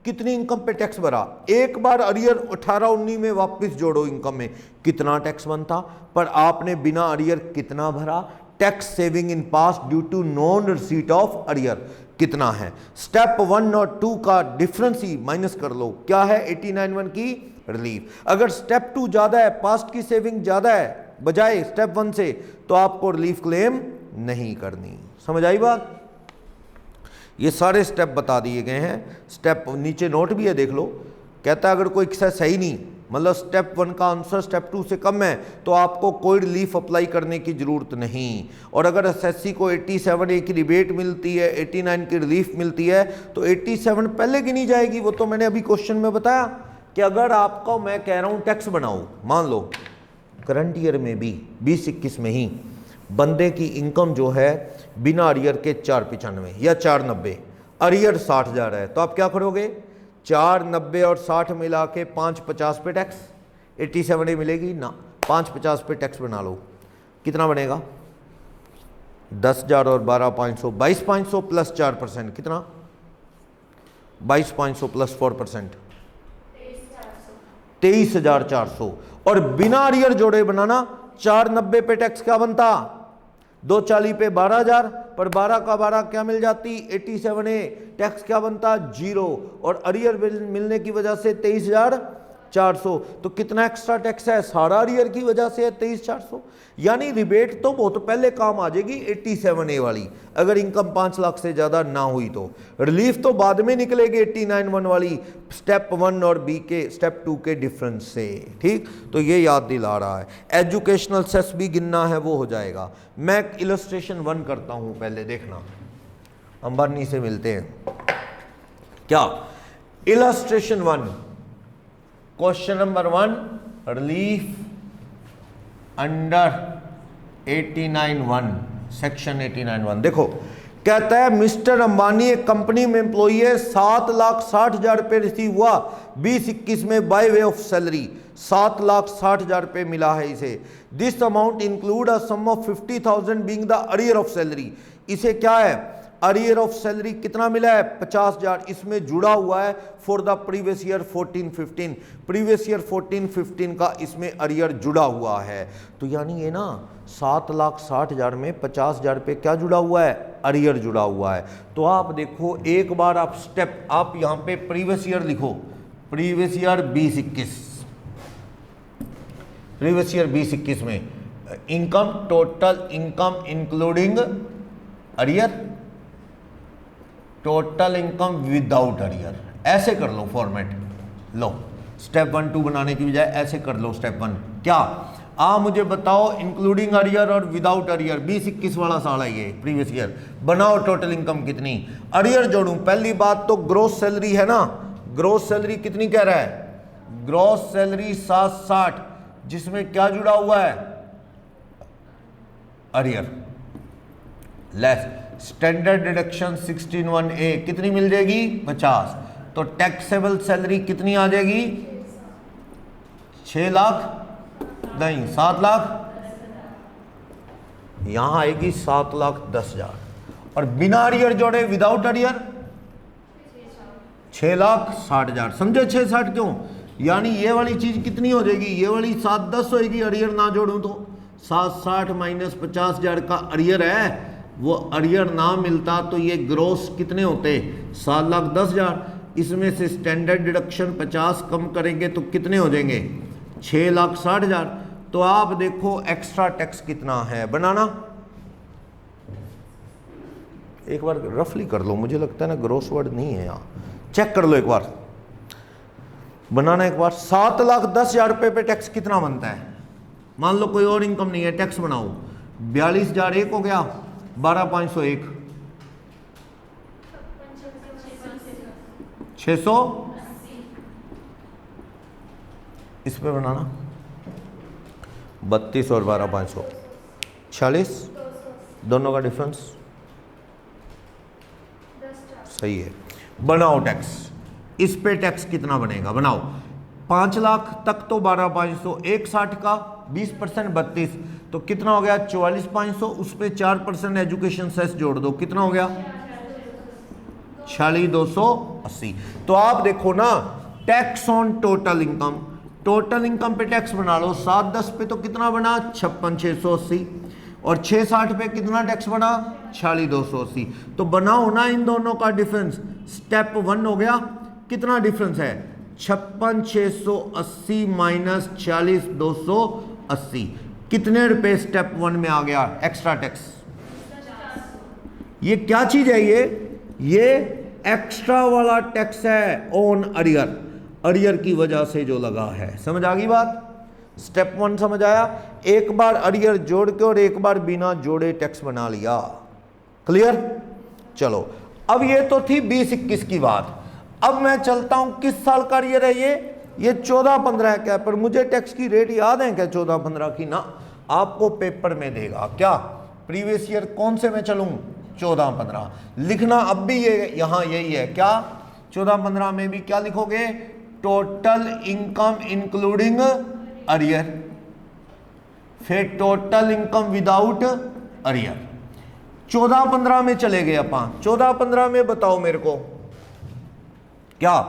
कितनी इनकम पे टैक्स भरा? एक बार अरियर 18-19 में वापस जोड़ो इनकम में, कितना टैक्स बनता? पर आपने बिना अरियर कितना भरा? Tax saving in past due to non receipt of arrear कितना है? स्टेप 1 और 2 का डिफरेंस ही माइनस कर लो, क्या है? 89(1 की रिलीफ। अगर स्टेप 2 ज्यादा है, पास्ट की सेविंग ज्यादा है बजाय स्टेप 1 से, तो आपको रिलीफ क्लेम नहीं करनी। समझ आई बात? ये सारे स्टेप बता दिए गए हैं। स्टेप नीचे नोट भी है, देख लो। कहता है अगर कोई सही नहीं, मतलब स्टेप 1 का आंसर स्टेप 2 से कम है, तो आपको कोई रिलीफ अप्लाई करने की जरूरत नहीं। और अगर एसएससी को 87A की रिबेट मिलती है, 89 की रिलीफ मिलती है, तो 87 पहले गिनी जाएगी। वो तो मैंने अभी क्वेश्चन में बताया कि अगर आपको, मैं कह रहा हूँ टैक्स बनाओ, मान लो करंट ईयर में भी 2021 में ही बंदे की इनकम जो है बिना अरियर के 495 या 490, अरियर 60,000 है, तो आप क्या करोगे? 490 और 60 मिला के 550 पे टैक्स, 87A मिलेगी ना, 550 पे टैक्स बना लो, कितना बनेगा? 10,000 और 12,500, 22,500 प्लस 4%, कितना? 22,500 प्लस 4%, 23,400। और बिना अरियर जोड़े बनाना, 490 पे टैक्स क्या बनता? 240 पे 12,000, पर 12 का 12 क्या मिल जाती? 87A। टैक्स क्या बनता? 0। और अरियर मिलने की वजह से 23,400। तो कितना एक्स्ट्रा टैक्स है? सारा अरियर की वजह से है 23,400। यानी रिबेट तो बहुत पहले काम आ जाएगी 87A वाली, अगर इनकम 5 लाख से ज्यादा ना हुई तो। रिलीफ तो बाद में निकलेगी 89(1 वाली, स्टेप 1 और बी के, स्टेप 2 के डिफरेंस से। ठीक, तो ये याद दिला रहा है। एजुकेशनल सेस भी गिनना है, वो हो जाएगा। मैं इलस्ट्रेशन 1 करता हूं, पहले देखना। अंबानी से मिलते हैं क्या? Illustration 1, question number 1, relief under 89(1), section 89(1। देखो, कहता है मिस्टर अंबानी एक कंपनी में एम्प्लॉई है, 7,60,000 रुपये रिसीव हुआ 2021 में बाय वे ऑफ सैलरी, 7,60,000 रुपये मिला है इसे। This amount include a sum of 50,000 being the arrear of salary. इसे क्या है? अरियर ऑफ सैलरी कितना मिला है? 50,000। इसमें जुड़ा हुआ है for the previous year 14-15, previous year 14-15 का इसमें अरियर जुड़ा हुआ है। तो यानी ये ना 7,60,000 में 50,000 रुपये क्या जुड़ा हुआ है? अरियर जुड़ा हुआ है। तो आप देखो, एक बार आप स्टेप, आप यहाँ पे प्रीवियस ईयर लिखो, प्रीवियस ईयर 2021, प्रीवियस ईयर 2021 में income, total income including arrear, total income without arrear, ऐसे कर लो फॉर्मेट। लो, स्टेप 1 2 बनाने की बजाय ऐसे कर लो स्टेप 1। क्या मुझे बताओ, इंक्लूडिंग अरियर और विदाउट अरियर, 2021 वाला साल है ये, प्रीवियस ईयर। बनाओ टोटल इनकम कितनी, अरियर जोड़ूं। पहली बात तो ग्रोस सैलरी है ना, ग्रोस सैलरी कितनी कह रहा है? ग्रोस सैलरी 760, जिसमें क्या जुड़ा हुआ है? Arrear. Less standard deduction 16(1)(a) कितनी मिल जाएगी? 50। तो टैक्सेबल सैलरी कितनी आ जाएगी? 6 लाख नहीं, 7,00,000 यहां आएगी 7,10,000 और बिना अरियर जोड़े विदाउट अरियर 6,60,000। समझे 6,60 क्यों? यानी ये वाली चीज कितनी हो जाएगी, ये वाली 7,10 होएगी अरियर ना जोड़ूं तो। 7,60 माइनस 50,000 का अरियर है, वो अरियर ना मिलता तो ये ग्रोस कितने होते 7,10,000। इसमें से स्टैंडर्ड डिडक्शन 50 कम करेंगे तो कितने हो जाएंगे 6,60,000। तो आप देखो एक्स्ट्रा टैक्स कितना है, बनाना एक बार रफली कर लो, मुझे लगता है ना ग्रोस वर्ड नहीं है यहाँ, चेक कर लो एक बार, बनाना एक बार। 7,10,000 रुपये पे टैक्स कितना बनता है? मान लो कोई और इनकम नहीं है, टैक्स बनाओ। 42,000 एक हो गया, 12,501 600, इस पे बनाना 32 और 12,500 46, दोनों का डिफरेंस सही है। बनाओ टैक्स, इस पे टैक्स कितना बनेगा बनाओ। 5 लाख तक तो 12,500, 1,60 का 20% 32, तो कितना हो गया 44,500। उस पे 4% एजुकेशन सेस जोड़ दो, कितना हो गया 46,280। तो आप देखो ना tax on total income, total income पे टैक्स बना लो। 7,10 पे तो कितना बना 56,680 और 6,60 पे कितना टैक्स बना 46,280। तो बनाओ ना इन दोनों का डिफरेंस। स्टेप 1 हो गया, कितना डिफरेंस है 56,680 माइनस 46,280, कितने रुपए स्टेप 1 में आ गया एक्स्ट्रा टैक्स। ये क्या चीज है, ये एक्स्ट्रा वाला टैक्स है ऑन अरियर, अरियर की वजह से जो लगा है। समझ आ गई बात? स्टेप 1 समझ आया। एक बार अरियर जोड़ के और एक बार बिना जोड़े टैक्स बना लिया, क्लियर। चलो अब ये तो थी 20-21 की बात। अब मैं चलता हूं किस साल का अरियर है ये 14-15 क्या है, पर मुझे टैक्स की रेट याद है क्या 14-15 की? ना, आपको पेपर में देगा क्या प्रीवियस ईयर कौन से में चलूं 14-15 लिखना। अब भी ये यहां यही है क्या 14-15 में भी क्या लिखोगे टोटल इनकम इंक्लूडिंग अरियर, फिर टोटल इनकम विदाउट अरियर। 14-15 में चले गए अपन। 14-15 में बताओ मेरे को क्या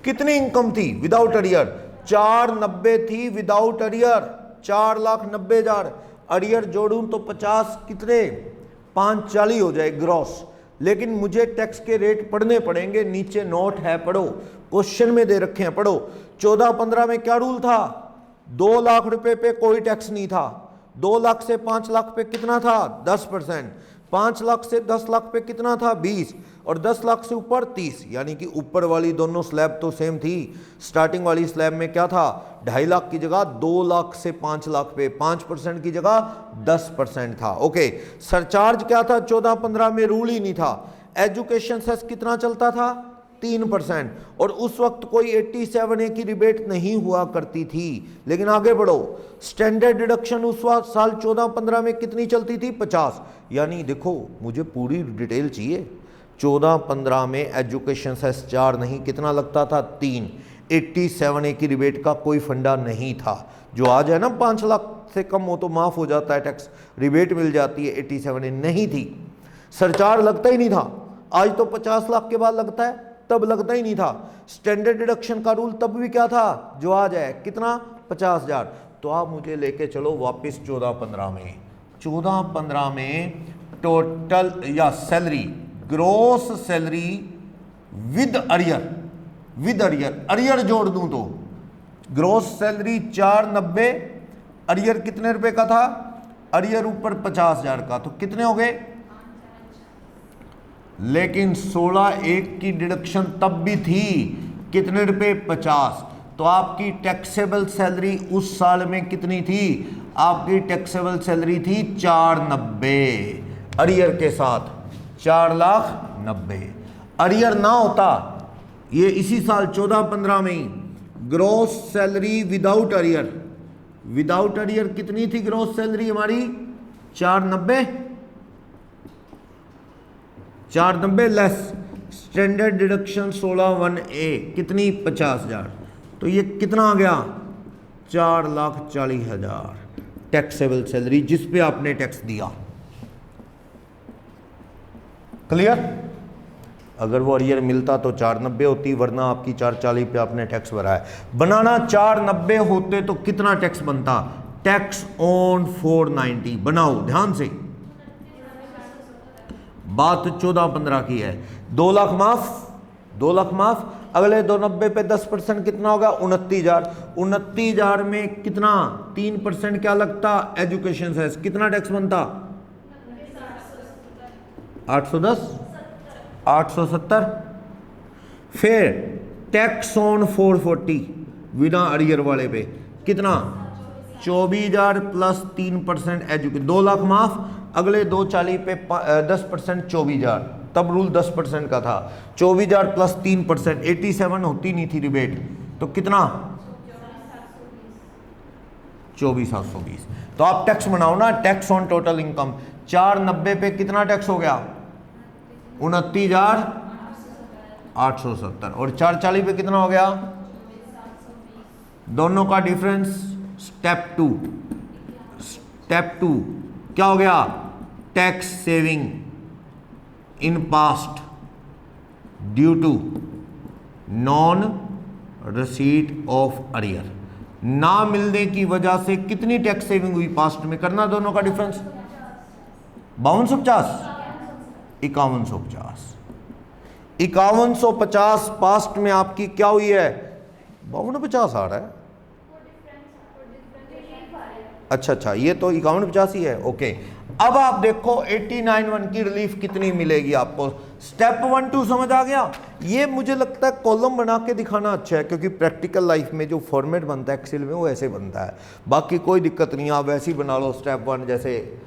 कितनी इनकम थी विदाउट अरियर? 490 थी विदाउट अरियर, 4,90,000। अरियर जोड़ूं तो 50 कितने 540 हो जाए ग्रॉस। लेकिन मुझे टैक्स के रेट पढ़ने पड़ेंगे, नीचे नोट है पढ़ो, क्वेश्चन में दे रखे हैं पढ़ो। 14-15 में क्या रूल था 2 लाख रुपए पे कोई टैक्स नहीं था। 2 लाख से 5 लाख पे कितना था 10%, 5 लाख से 10 लाख पे कितना था 20 और 10 लाख से ऊपर 30। यानी कि ऊपर वाली दोनों स्लैब तो सेम थी। स्टार्टिंग वाली स्लैब में क्या था 2.5 लाख की जगह 2 लाख से 5 लाख पे 5% की जगह 10% था। ओके, सरचार्ज क्या था 14-15 में रूल ही नहीं था। एजुकेशन सेस कितना चलता था 3% और उस वक्त कोई 87A की रिबेट नहीं हुआ करती थी। लेकिन आगे बढ़ो, स्टैंडर्ड डिडक्शन उस वक्त साल 14-15 में कितनी चलती थी 50। यानी देखो मुझे पूरी डिटेल चाहिए। 14-15 में एजुकेशन सेस 4 नहीं, कितना लगता था 3। 87A की रिबेट का कोई फंडा नहीं था। जो आज है ना 5 लाख से कम हो तो माफ हो जाता है टैक्स, रिबेट मिल जाती है, 87A नहीं थी। सरचार्ज लगता ही नहीं था। आज तो 50 लाख के बाद लगता है, तब लगता ही नहीं था। स्टैंडर्ड डिडक्शन का रूल तब भी क्या था जो आज है कितना 50,000। तो आप मुझे लेके चलो वापस 14-15 में। 14-15 में टोटल या salary gross salary with arrear, with arrear, arrear जोड़ दूं तो ग्रोस सैलरी 490, अरियर कितने रुपए का था अरियर ऊपर 50,000 का, तो कितने हो गए। लेकिन 16(1) की डिडक्शन तब भी थी कितने रुपए 50। तो आपकी टैक्सेबल सैलरी उस साल में कितनी थी, आपकी टैक्सेबल सैलरी थी 490 अरियर के साथ 4,90,000। अरियर ना होता ये इसी साल 14-15 में ही gross salary without arrear, without arrear कितनी थी ग्रोस सैलरी हमारी 490 लेस स्टैंडर्ड डिडक्शन 16(1)(a) कितनी 50,000। तो ये कितना आ गया 4,40,000 टैक्सेबल सैलरी जिस पे आपने टैक्स दिया। क्लियर? अगर वो अरियर मिलता तो 490 होती, वरना आपकी 440 पे आपने टैक्स भरा है। बनाना 490 होते तो कितना टैक्स बनता? टैक्स ऑन 490 बनाओ ध्यान से, बात 14-15 की है। 2 लाख माफ, 2 लाख माफ, अगले 290 पे 10% कितना होगा? 29,000। 29,000 में कितना 3% क्या लगता? Education cess. कितना टैक्स बनता? 810, 870। फिर टैक्स ऑन 440 बिना अरियर वाले पे कितना? 24,000 प्लस 3% एजुकेशन। 2 लाख माफ, अगले 240 पे 10% 24,000। तब रूल 10% का था। 24,000 प्लस 3%, 87 होती नहीं थी रिबेट, तो कितना? 24,720। तो आप टैक्स बनाओ ना, टैक्स ऑन टोटल इनकम। 490 पे कितना टैक्स हो गया? 29,870। और 440 पे कितना हो गया? दोनों का डिफरेंस स्टेप 2। स्टेप 2 क्या हो गया? Tax saving in past due to non receipt of arrear. ना मिलने की वजह से कितनी टैक्स सेविंग हुई पास्ट में? करना दोनों का डिफरेंस। 5250, 5150। 5150 पास्ट में आपकी क्या हुई है? 5250 आ रहा है। अच्छा, ये तो 5150 ही है। ओके, अब आप देखो 89(1) की रिलीफ कितनी मिलेगी आपको। स्टेप 1 2 समझ आ गया? ये मुझे लगता है कॉलम बना के दिखाना अच्छा है, क्योंकि प्रैक्टिकल लाइफ में जो फॉर्मेट बनता है एक्सेल में वो ऐसे बनता है। बाकी कोई दिक्कत नहीं है, आप वैसे ही बना लो स्टेप 1 जैसे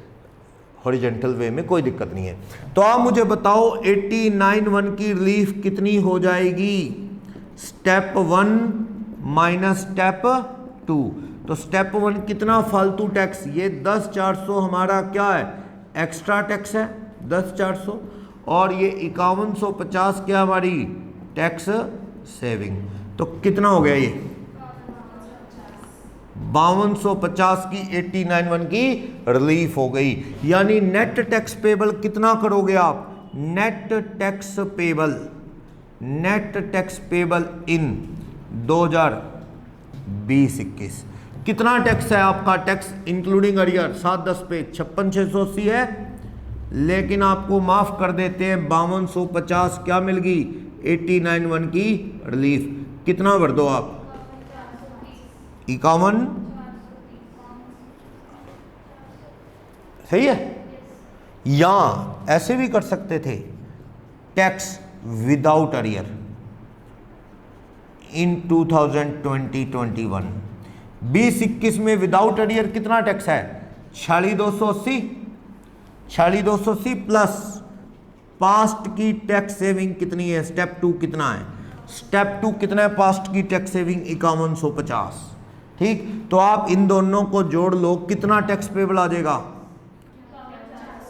हॉरिजेंटल वे में, कोई दिक्कत नहीं है। तो आप मुझे बताओ 89(1) की रिलीफ कितनी हो जाएगी? Step 1 minus step 2। तो स्टेप 1 कितना फालतू टैक्स? ये 10,400 हमारा क्या है? एक्स्ट्रा टैक्स है 10,400। और ये 5150 क्या हमारी टैक्स सेविंग। तो कितना हो गया? ये 5250 की 89(1) की रिलीफ हो गई। यानी नेट टैक्स पेबल कितना करोगे आप? Net tax payable, net tax payable in 2020-21 कितना टैक्स है आपका? टैक्स इंक्लूडिंग अरियर 7-10 पे 56,680 है, लेकिन आपको माफ कर देते हैं 5250 क्या मिल गई? 89(1) की रिलीफ। कितना भर दो आप? 51। सही है? या ऐसे भी कर सकते थे, टैक्स विदाउट अरियर इन 2020-21। 20-21 में विदाउट अरियर कितना टैक्स है? 46,280। 46,280 प्लस पास्ट की टैक्स सेविंग कितनी है? स्टेप 2 कितना है? स्टेप 2 कितना है पास्ट की टैक्स सेविंग? 5150। ठीक, तो आप इन दोनों को जोड़ लो, कितना टैक्स पेबल आ जाएगा?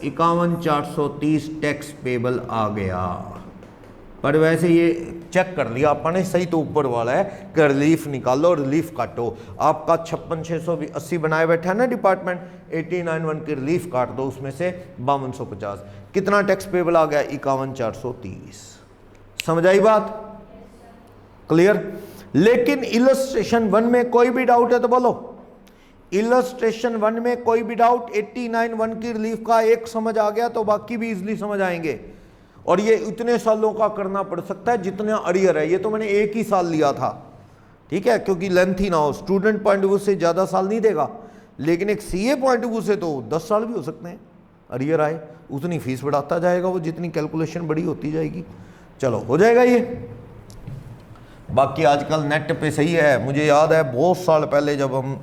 51,430 टैक्स पेबल आ गया। पर वैसे ये चेक कर लिया आपने, सही तो ऊपर वाला है कि रिलीफ निकालो, रिलीफ काटो। आपका 56,680 बनाए बैठा है ना डिपार्टमेंट, 89(1) की रिलीफ काट दो उसमें से 5250। कितना टैक्स पेबल आ गया? 51,430। समझ आई बात? क्लियर? लेकिन इलस्ट्रेशन 1 में कोई भी डाउट है तो बोलो। इलस्ट्रेशन 1 में कोई भी डाउट? 89(1) की रिलीफ का एक समझ आ गया तो बाकी भी इजीली समझ आएंगे। और ये इतने सालों का करना पड़ सकता है जितना अरियर है। ये तो मैंने एक ही साल लिया था, ठीक है, क्योंकि लेंथ ही ना हो। स्टूडेंट पॉइंट ऑफ व्यू से ज़्यादा साल नहीं देगा, लेकिन एक सीए पॉइंट ऑफ व्यू से तो 10 साल भी हो सकते हैं। अरियर आए उतनी फीस बढ़ाता जाएगा वो, जितनी कैलकुलेशन बड़ी होती जाएगी। चलो हो जाएगा ये। बाकी आजकल नेट पे सही है। मुझे याद है बहुत साल पहले जब हम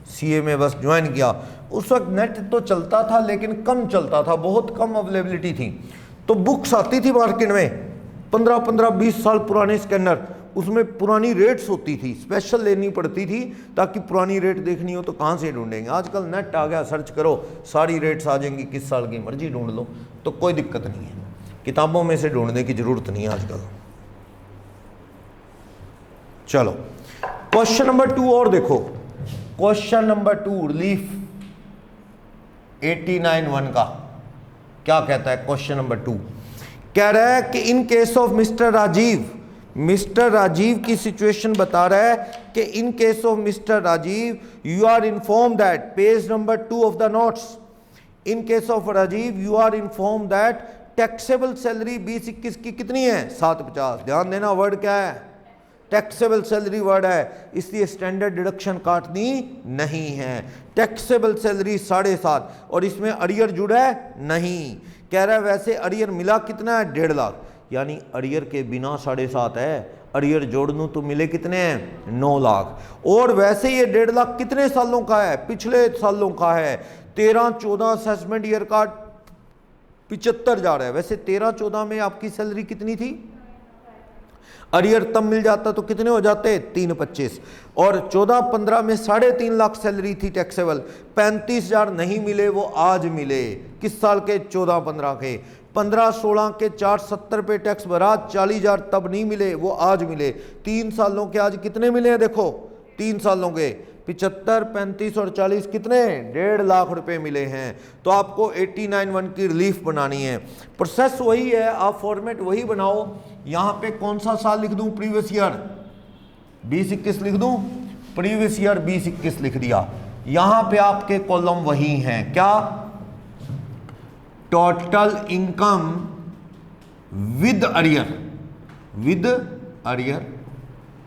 सीए में बस ज्वाइन किया, उस वक्त नेट तो चलता था लेकिन कम चलता था, बहुत कम अवेलेबिलिटी थी। तो बुक्स आती थी मार्केट में 15-20 साल पुराने स्कैनर, उसमें पुरानी रेट्स होती थी, स्पेशल लेनी पड़ती थी ताकि पुरानी रेट देखनी हो तो कहाँ से ढूंढेंगे। आजकल नेट आ गया, सर्च करो सारी रेट्स आ जाएंगी, किस साल की मर्जी ढूंढ लो, तो कोई दिक्कत नहीं है। किताबों में से ढूंढने की जरूरत नहीं है आजकल। चलो क्वेश्चन नंबर 2 और देखो। क्वेश्चन नंबर 2 रिलीफ 89(1) का क्या कहता है? क्वेश्चन नंबर 2 कह रहा है कि in case of mister Rajiv की सिचुएशन बता रहा है कि in case of mister Rajiv you are inform that, page number 2 of the notes, in case of Rajiv you are inform that taxable salary 20-21 की कितनी है? 750। ध्यान देना, वर्ड क्या है? टैक्सेबल सैलरी वर्ड है, इसलिए स्टैंडर्ड डिडक्शन काटनी नहीं है। टैक्सेबल सैलरी 7.5 और इसमें अरियर जुड़ा है नहीं। कह रहा है वैसे अरियर मिला कितना है? 1.5 लाख, यानी अरियर के बिना 7.5 है, अरियर जोड़ दूं तो मिले कितने हैं? 9 लाख। और वैसे ये 1.5 लाख कितने सालों का है? पिछले सालों का है। 13-14 असेसमेंट ईयर का 75 जा रहा है। वैसे 13-14 में आपकी सैलरी कितनी थी? अरियर तब मिल जाता तो कितने हो जाते? 325। और 14-15 में 3.5 लाख सैलरी थी टैक्सेबल, 35,000 नहीं मिले, वो आज मिले। किस साल के? 14-15 के। 15-16 के 470 पे टैक्स भरा, 40,000 तब नहीं मिले, वो आज मिले। 3 सालों के आज कितने मिले हैं? देखो 3 सालों के 75, 35 और 40 कितने? 1.5 लाख रुपए मिले हैं। तो आपको 89(1) की रिलीफ बनानी है। प्रोसेस वही है, आप फॉर्मेट वही बनाओ। यहाँ पे कौन सा साल लिख दूं? प्रीवियस ईयर 20-21 लिख दूं? प्रीवियस ईयर 20-21 लिख दिया। यहाँ पे आपके कॉलम वही हैं, क्या? Total income with arrear,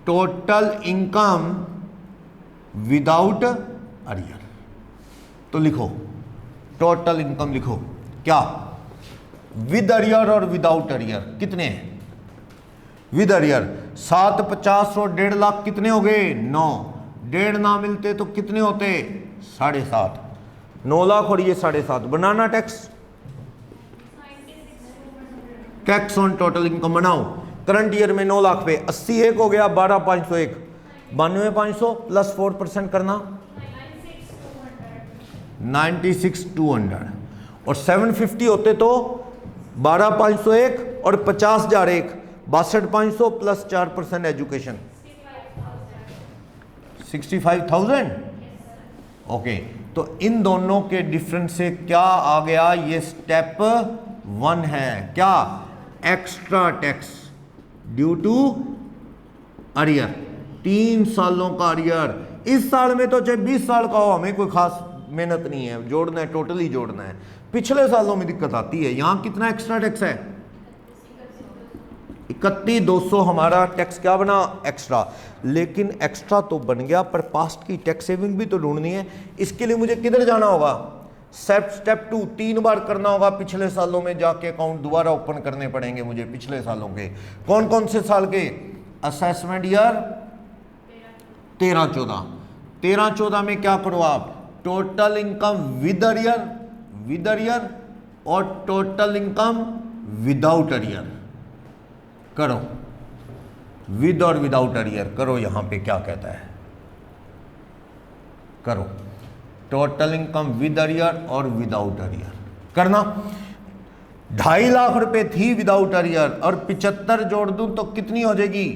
total income without arrear. तो लिखो टोटल इनकम, लिखो क्या? विद अरियर और विदाउट अरियर कितने हैं? विद अरियर 750 और 1.5 लाख कितने हो गए? 9। 1.5 ना मिलते तो कितने होते? 7.5। 9 लाख और ये 7.5। बनाना टैक्स ऑन टोटल इनकम बनाओ। करंट ईयर में 9 लाख पे 80 एक हो गया, 12,501, 92,500 प्लस 4% करना 96,200 और 750 होते तो 12,501 और 50,001, 62,500 प्लस 4% एजुकेशन 65,000। ओके, तो इन दोनों के डिफरेंस से क्या आ गया? ये स्टेप 1 है। क्या? Extra tax due to arrear, 3 सालों का अरियर। इस साल में तो चाहे 20 साल का हो, हमें कोई खास मेहनत नहीं है, जोड़ना है, टोटली जोड़ना है। पिछले सालों में दिक्कत आती है। यहां कितना एक्स्ट्रा टैक्स है? 31,200 हमारा टैक्स क्या बना? एक्स्ट्रा। लेकिन एक्स्ट्रा तो बन गया, पर पास्ट की टैक्स सेविंग भी तो ढूंढनी है। इसके लिए मुझे किधर जाना होगा? स्टेप 2 3 बार करना होगा। पिछले सालों में जाके अकाउंट दोबारा ओपन करने पड़ेंगे मुझे, पिछले सालों के। कौन कौन से साल के? Assessment year 13-14। 13-14 में क्या करो आप? टोटल इनकम विद अरियर और टोटल इनकम विदाउट अरियर करो। विद और विदाउट अरियर करो। यहां पे क्या कहता है? करो टोटल इनकम विद अरियर और विदाउट अरियर करना। 2.5 लाख रुपए थी विदाउट अरियर और 75 जोड़ दूं तो कितनी हो जाएगी?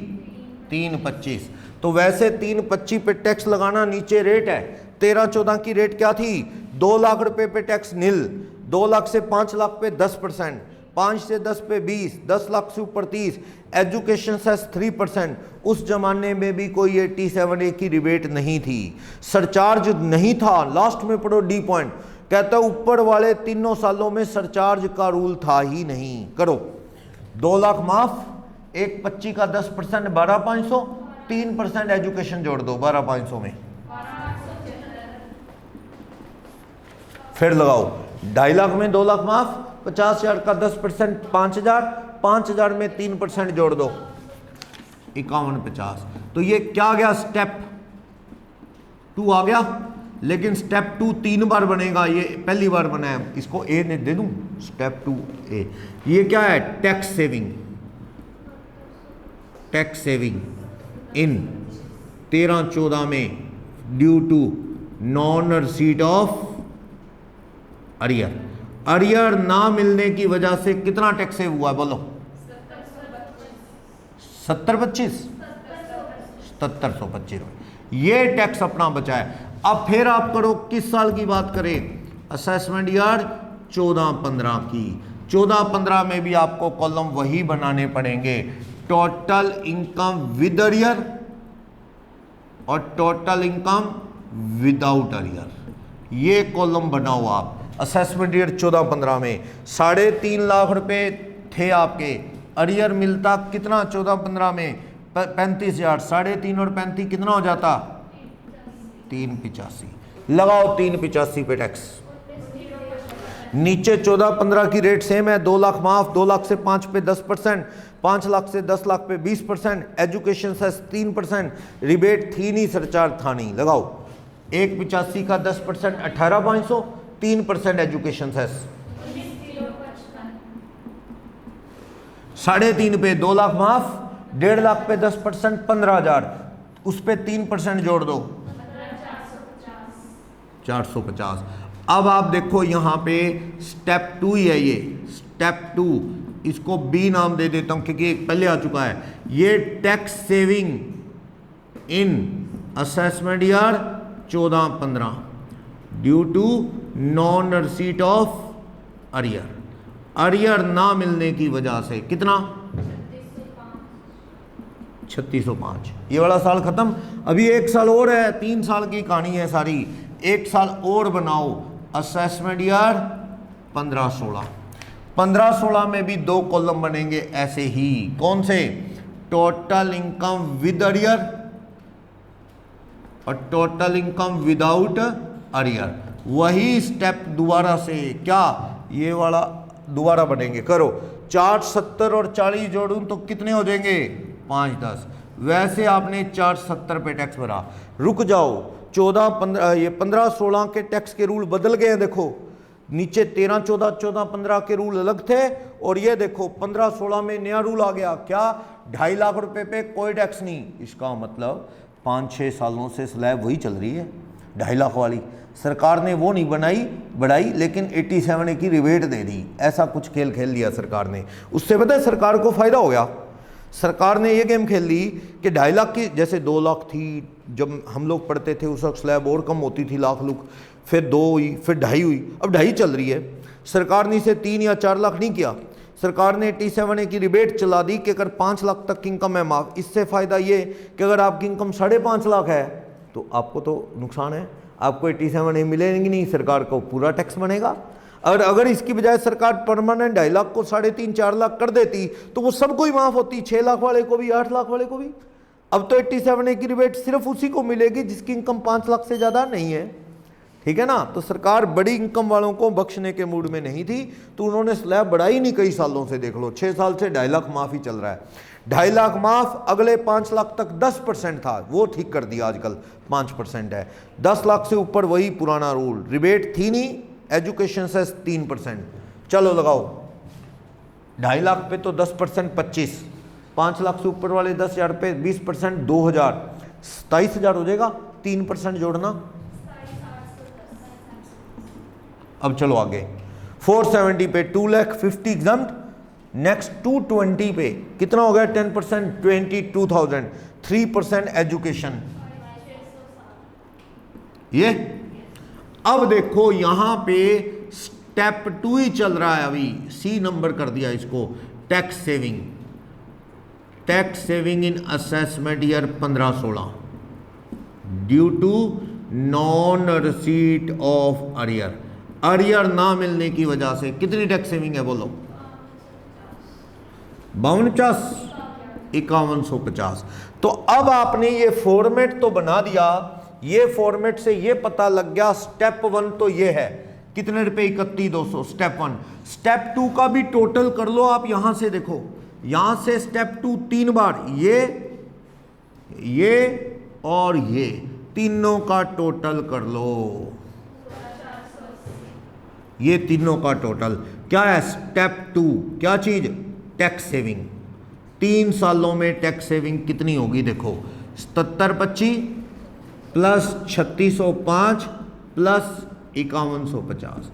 325। तो वैसे 325 पे टैक्स लगाना, नीचे रेट है। 13-14 की रेट क्या थी? 2 लाख रुपए पे टैक्स नील, 2 लाख से 5 लाख पे 10%, 5 से 10 पे 20, 10 लाख से ऊपर 30, एजुकेशन सेस 3%। उस जमाने में भी कोई 87A की रिबेट नहीं थी, सरचार्ज नहीं था। लास्ट में पढ़ो डी पॉइंट, कहता है ऊपर वाले तीनों सालों में सरचार्ज का रूल था ही नहीं। करो 2 लाख माफ, 125 का 10% 12,500, 3% एजुकेशन जोड़ दो 12,500 में, फिर लगाओ 2.5 लाख में 2 लाख माफ, 50,000 का 10% 5,000, 5,000 में 3% जोड़ दो 51,50। तो ये क्या आ गया? स्टेप 2 आ गया। लेकिन स्टेप 2 3 बार बनेगा, ये पहली बार बना है। इसको ए ने दे दूं, स्टेप 2A। ये क्या है? टैक्स सेविंग इन 13-14 में due to non receipt of arrear ना मिलने की वजह से कितना टैक्स सेव हुआ? बोलो 70-25 7725 ये टैक्स अपना बचा है। अब फिर आप करो, किस साल की बात करें, असेसमेंट ईयर 14-15 की। 14-15 में भी आपको कॉलम वही बनाने पड़ेंगे, टोटल इनकम विद अरियर और टोटल इनकम विदाउट अरियर। ये कॉलम बनाओ आप। असेसमेंट ईयर 14-15 में 3.5 लाख रुपए थे आपके, अरियर मिलता कितना 14-15 में 35,000, 3.5 और 35 कितना हो जाता 385। लगाओ 385 पे टैक्स। नीचे 14-15 की रेट सेम है, 2 लाख माफ, 2 लाख से 5 पे 10%, 5 लाख से 10 लाख पे 20%, एजुकेशन सेस 3%, रिबेट थी नहीं, सरचार्ज था नहीं। लगाओ 185 का 10% 18,500, 3% एजुकेशन सेस, 3.5 पे 2 लाख माफ, 1.5 लाख पे 10% 15,000, उस पे 3% जोड़ दो 450। अब आप देखो यहां पे स्टेप 2 ही है, ये स्टेप 2, इसको बी नाम दे देता हूं क्योंकि एक पहले आ चुका है। ये tax saving in assessment year 14-15 due to non receipt of arrear, arrear ना मिलने की वजह से। कितना 3605। ये वाला साल खत्म, अभी 1 साल और है, 3 साल की कहानी है सारी, 1 साल और बनाओ। असेसमेंट ईयर 15-16, 15-16 में भी 2 कॉलम बनेंगे ऐसे ही। कौन से, टोटल इनकम विद अरियर और टोटल इनकम विदाउट अरियर। वही स्टेप दोबारा से, क्या ये वाला दोबारा बनेंगे। करो 470 और 40 जोड़ूं तो कितने हो जाएंगे 510। वैसे आपने 470 पे टैक्स भरा, रुक जाओ 14-15 ये 15-16 के टैक्स के रूल बदल गए हैं। देखो नीचे 13-14, 14-15 के रूल अलग थे और ये देखो 15-16 में नया रूल आ गया। क्या, 2.5 लाख रुपए पे कोई टैक्स नहीं। इसका मतलब 5-6 सालों से स्लैब वही चल रही है 2.5 लाख वाली। सरकार ने वो नहीं बढ़ाई लेकिन 87 की रिबेट दे दी। ऐसा कुछ खेल खेल लिया सरकार ने। उससे पता है सरकार को फायदा हो गया। सरकार ने ये गेम खेल ली कि 2.5 लाख की, जैसे 2 लाख थी जब हम लोग पढ़ते थे उस वक्त, स्लैब और कम होती थी, लाख लुक, फिर 2 हुई, फिर 2.5 हुई, अब 2.5 चल रही है। सरकार ने इसे 3 या 4 लाख नहीं किया, सरकार ने 87 की रिबेट चला दी कि अगर 5 लाख तक की इनकम है माफ। इससे फ़ायदा ये कि अगर आपकी इनकम 5.5 लाख है तो आपको तो नुकसान है, आपको 87 मिलेंगी नहीं, सरकार को पूरा टैक्स बनेगा। अगर इसकी बजाय सरकार परमानेंट 2.5 लाख को 3.5-4 लाख कर देती तो वो सबको ही माफ होती, 6 लाख वाले को भी, 8 लाख वाले को भी। अब तो 87 की रिबेट सिर्फ उसी को मिलेगी जिसकी इनकम 5 लाख से ज़्यादा नहीं है, ठीक है ना। तो सरकार बड़ी इनकम वालों को बख्शने के मूड में नहीं थी, तो उन्होंने स्लैब बढ़ाई नहीं कई सालों से। देख लो 6 साल से 2.5 लाख माफ ही चल रहा है। 2.5 लाख माफ, अगले 5 लाख तक 10% था, वो ठीक कर दिया, आजकल 5% है। 10 लाख से ऊपर वही पुराना रूल, रिबेट थी नहीं, एजुकेशन से 3%। चलो लगाओ 2.5 लाख पे तो 10% 25, 5 लाख से ऊपर वाले 10,000 पे 20% 2,000, 27,000 हो जाएगा। 3% जोड़ना। अब चलो आगे 470 पे 2 लाख 50 एग्जाम्प्ट। नेक्स्ट 220 पे कितना हो गया 10%, 22,000, 3% एजुकेशन। ये अब देखो यहां पे स्टेप 2 ही चल रहा है, अभी सी नंबर कर दिया इसको। Tax saving, tax saving in assessment year 15-16 due to non receipt of arrear, arrear ना मिलने की वजह से। कितनी टैक्स सेविंग है बोलो 52, 5150। तो अब आपने ये फॉर्मेट तो बना दिया, ये फॉर्मेट से ये पता लग गया स्टेप 1 तो ये है कितने रुपए 31,200 स्टेप 1। स्टेप 2 का भी टोटल कर लो आप। यहां से देखो, यहां से स्टेप 2 3 बार, ये और ये तीनों का टोटल कर लो। ये तीनों का टोटल क्या है स्टेप 2, क्या चीज, टैक्स सेविंग। 3 सालों में टैक्स सेविंग कितनी होगी देखो, 7725 प्लस 3605 प्लस 5150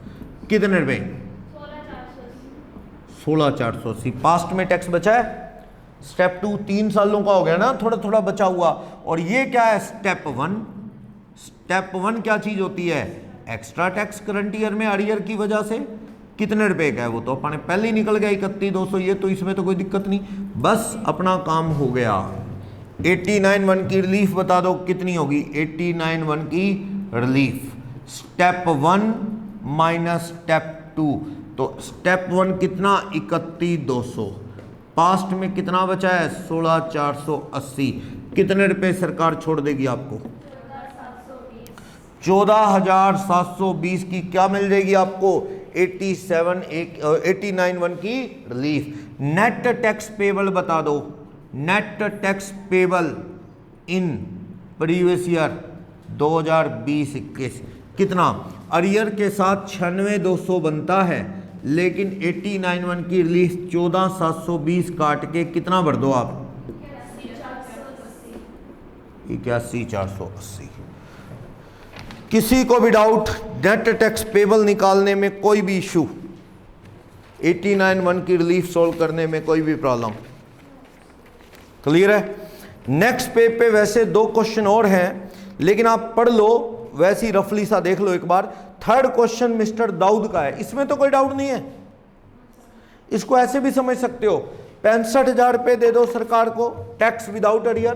कितने रुपए 16,480। पास्ट में टैक्स बचा है। स्टेप 2 3 सालों का हो गया ना, थोड़ा थोड़ा बचा हुआ। और ये क्या है स्टेप 1, स्टेप 1 क्या चीज होती है? एक्स्ट्रा टैक्स करंट ईयर में अरियर की वजह से कितने रुपए का है वो तो अपने पहले ही निकल गया 31,200, ये तो इसमें तो कोई दिक्कत नहीं, बस अपना काम हो गया। 89(1) की रिलीफ बता दो कितनी होगी? 89(1) की रिलीफ स्टेप 1 माइनस स्टेप 2, तो स्टेप 1 कितना? 31,200, पास्ट में कितना बचा है? 16,480। कितने रुपए सरकार छोड़ देगी आपको? 14,720 की क्या मिल जाएगी आपको? 89(1) की रिलीफ। नेट टैक्स पेबल बता दो, net tax payable in previous year 2020-21 कितना? अरियर के साथ 96,200 बनता है, लेकिन 89(1) की रिलीफ 14,720 काट के कितना भर दो आप? 81,480। किसी को भी डाउट? नेट टैक्स पेबल निकालने में कोई भी इशू? 89(1) की रिलीफ सोल्व करने में कोई भी प्रॉब्लम? क्लियर है? नेक्स्ट पेज पे वैसे 2 क्वेश्चन और हैं, लेकिन आप पढ़ लो, वैसी रफली सा देख लो एक बार। थर्ड क्वेश्चन मिस्टर दाऊद का है, इसमें तो कोई डाउट नहीं है, इसको ऐसे भी समझ सकते हो। 65,000 रुपये दे दो सरकार को, tax without arrear,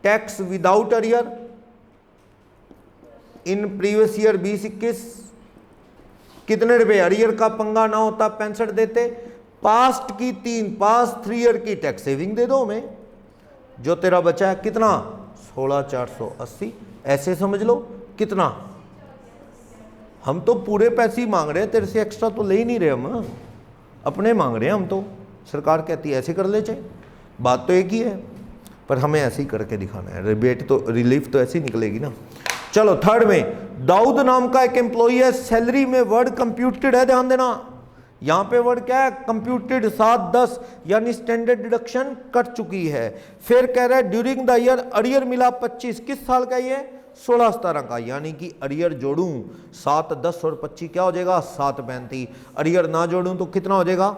tax without arrear in previous year 20-21। कितने रुपए? अरियर का पंगा ना होता 65 देते। पास्ट 3 ईयर की टैक्स सेविंग दे दो हमें, जो तेरा बचा है कितना? 16,480। ऐसे समझ लो कितना? हम तो पूरे पैसे ही मांग रहे हैं, तेरे से एक्स्ट्रा तो ले ही नहीं रहे, हम अपने मांग रहे हैं हम तो। सरकार कहती है ऐसे कर ले, चाहे बात तो एक ही है, पर हमें ऐसे ही करके दिखाना है। रिबेट तो, रिलीफ तो ऐसे ही निकलेगी ना। चलो थर्ड में, दाऊद नाम का एक एम्प्लॉई है, सैलरी में वर्ड कंप्यूटेड है, ध्यान देना, यहां पे वर्ड क्या है? कंप्यूटेड। 7-10 यानी स्टैंडर्ड डिडक्शन कट चुकी है। फिर कह रहा है ड्यूरिंग द ईयर अरियर मिला 25, किस साल का ये? 16-17 का, यानी कि अरियर जोड़ूं 7, 10 और 25 क्या हो जाएगा? 7-35। अरियर ना जोड़ूं तो कितना हो जाएगा?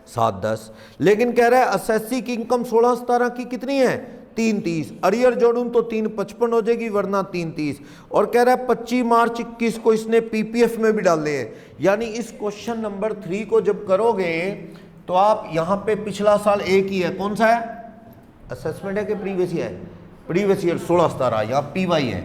7-10। लेकिन कह रहा है असेसी की इनकम 16-17 की कितनी है? 330। अरियर जोड़ूं तो 355 हो जाएगी, वरना 330। और कह रहा है 25 मार्च 21 को इसने पीपीएफ में भी डाले हैं। यानी इस क्वेश्चन नंबर 3 को जब करोगे तो आप यहां पे पिछला साल एक ही है, कौन सा है? असेसमेंट है कि प्रीवियस ईयर? प्रीवियस ईयर 16-17, या पीवाई है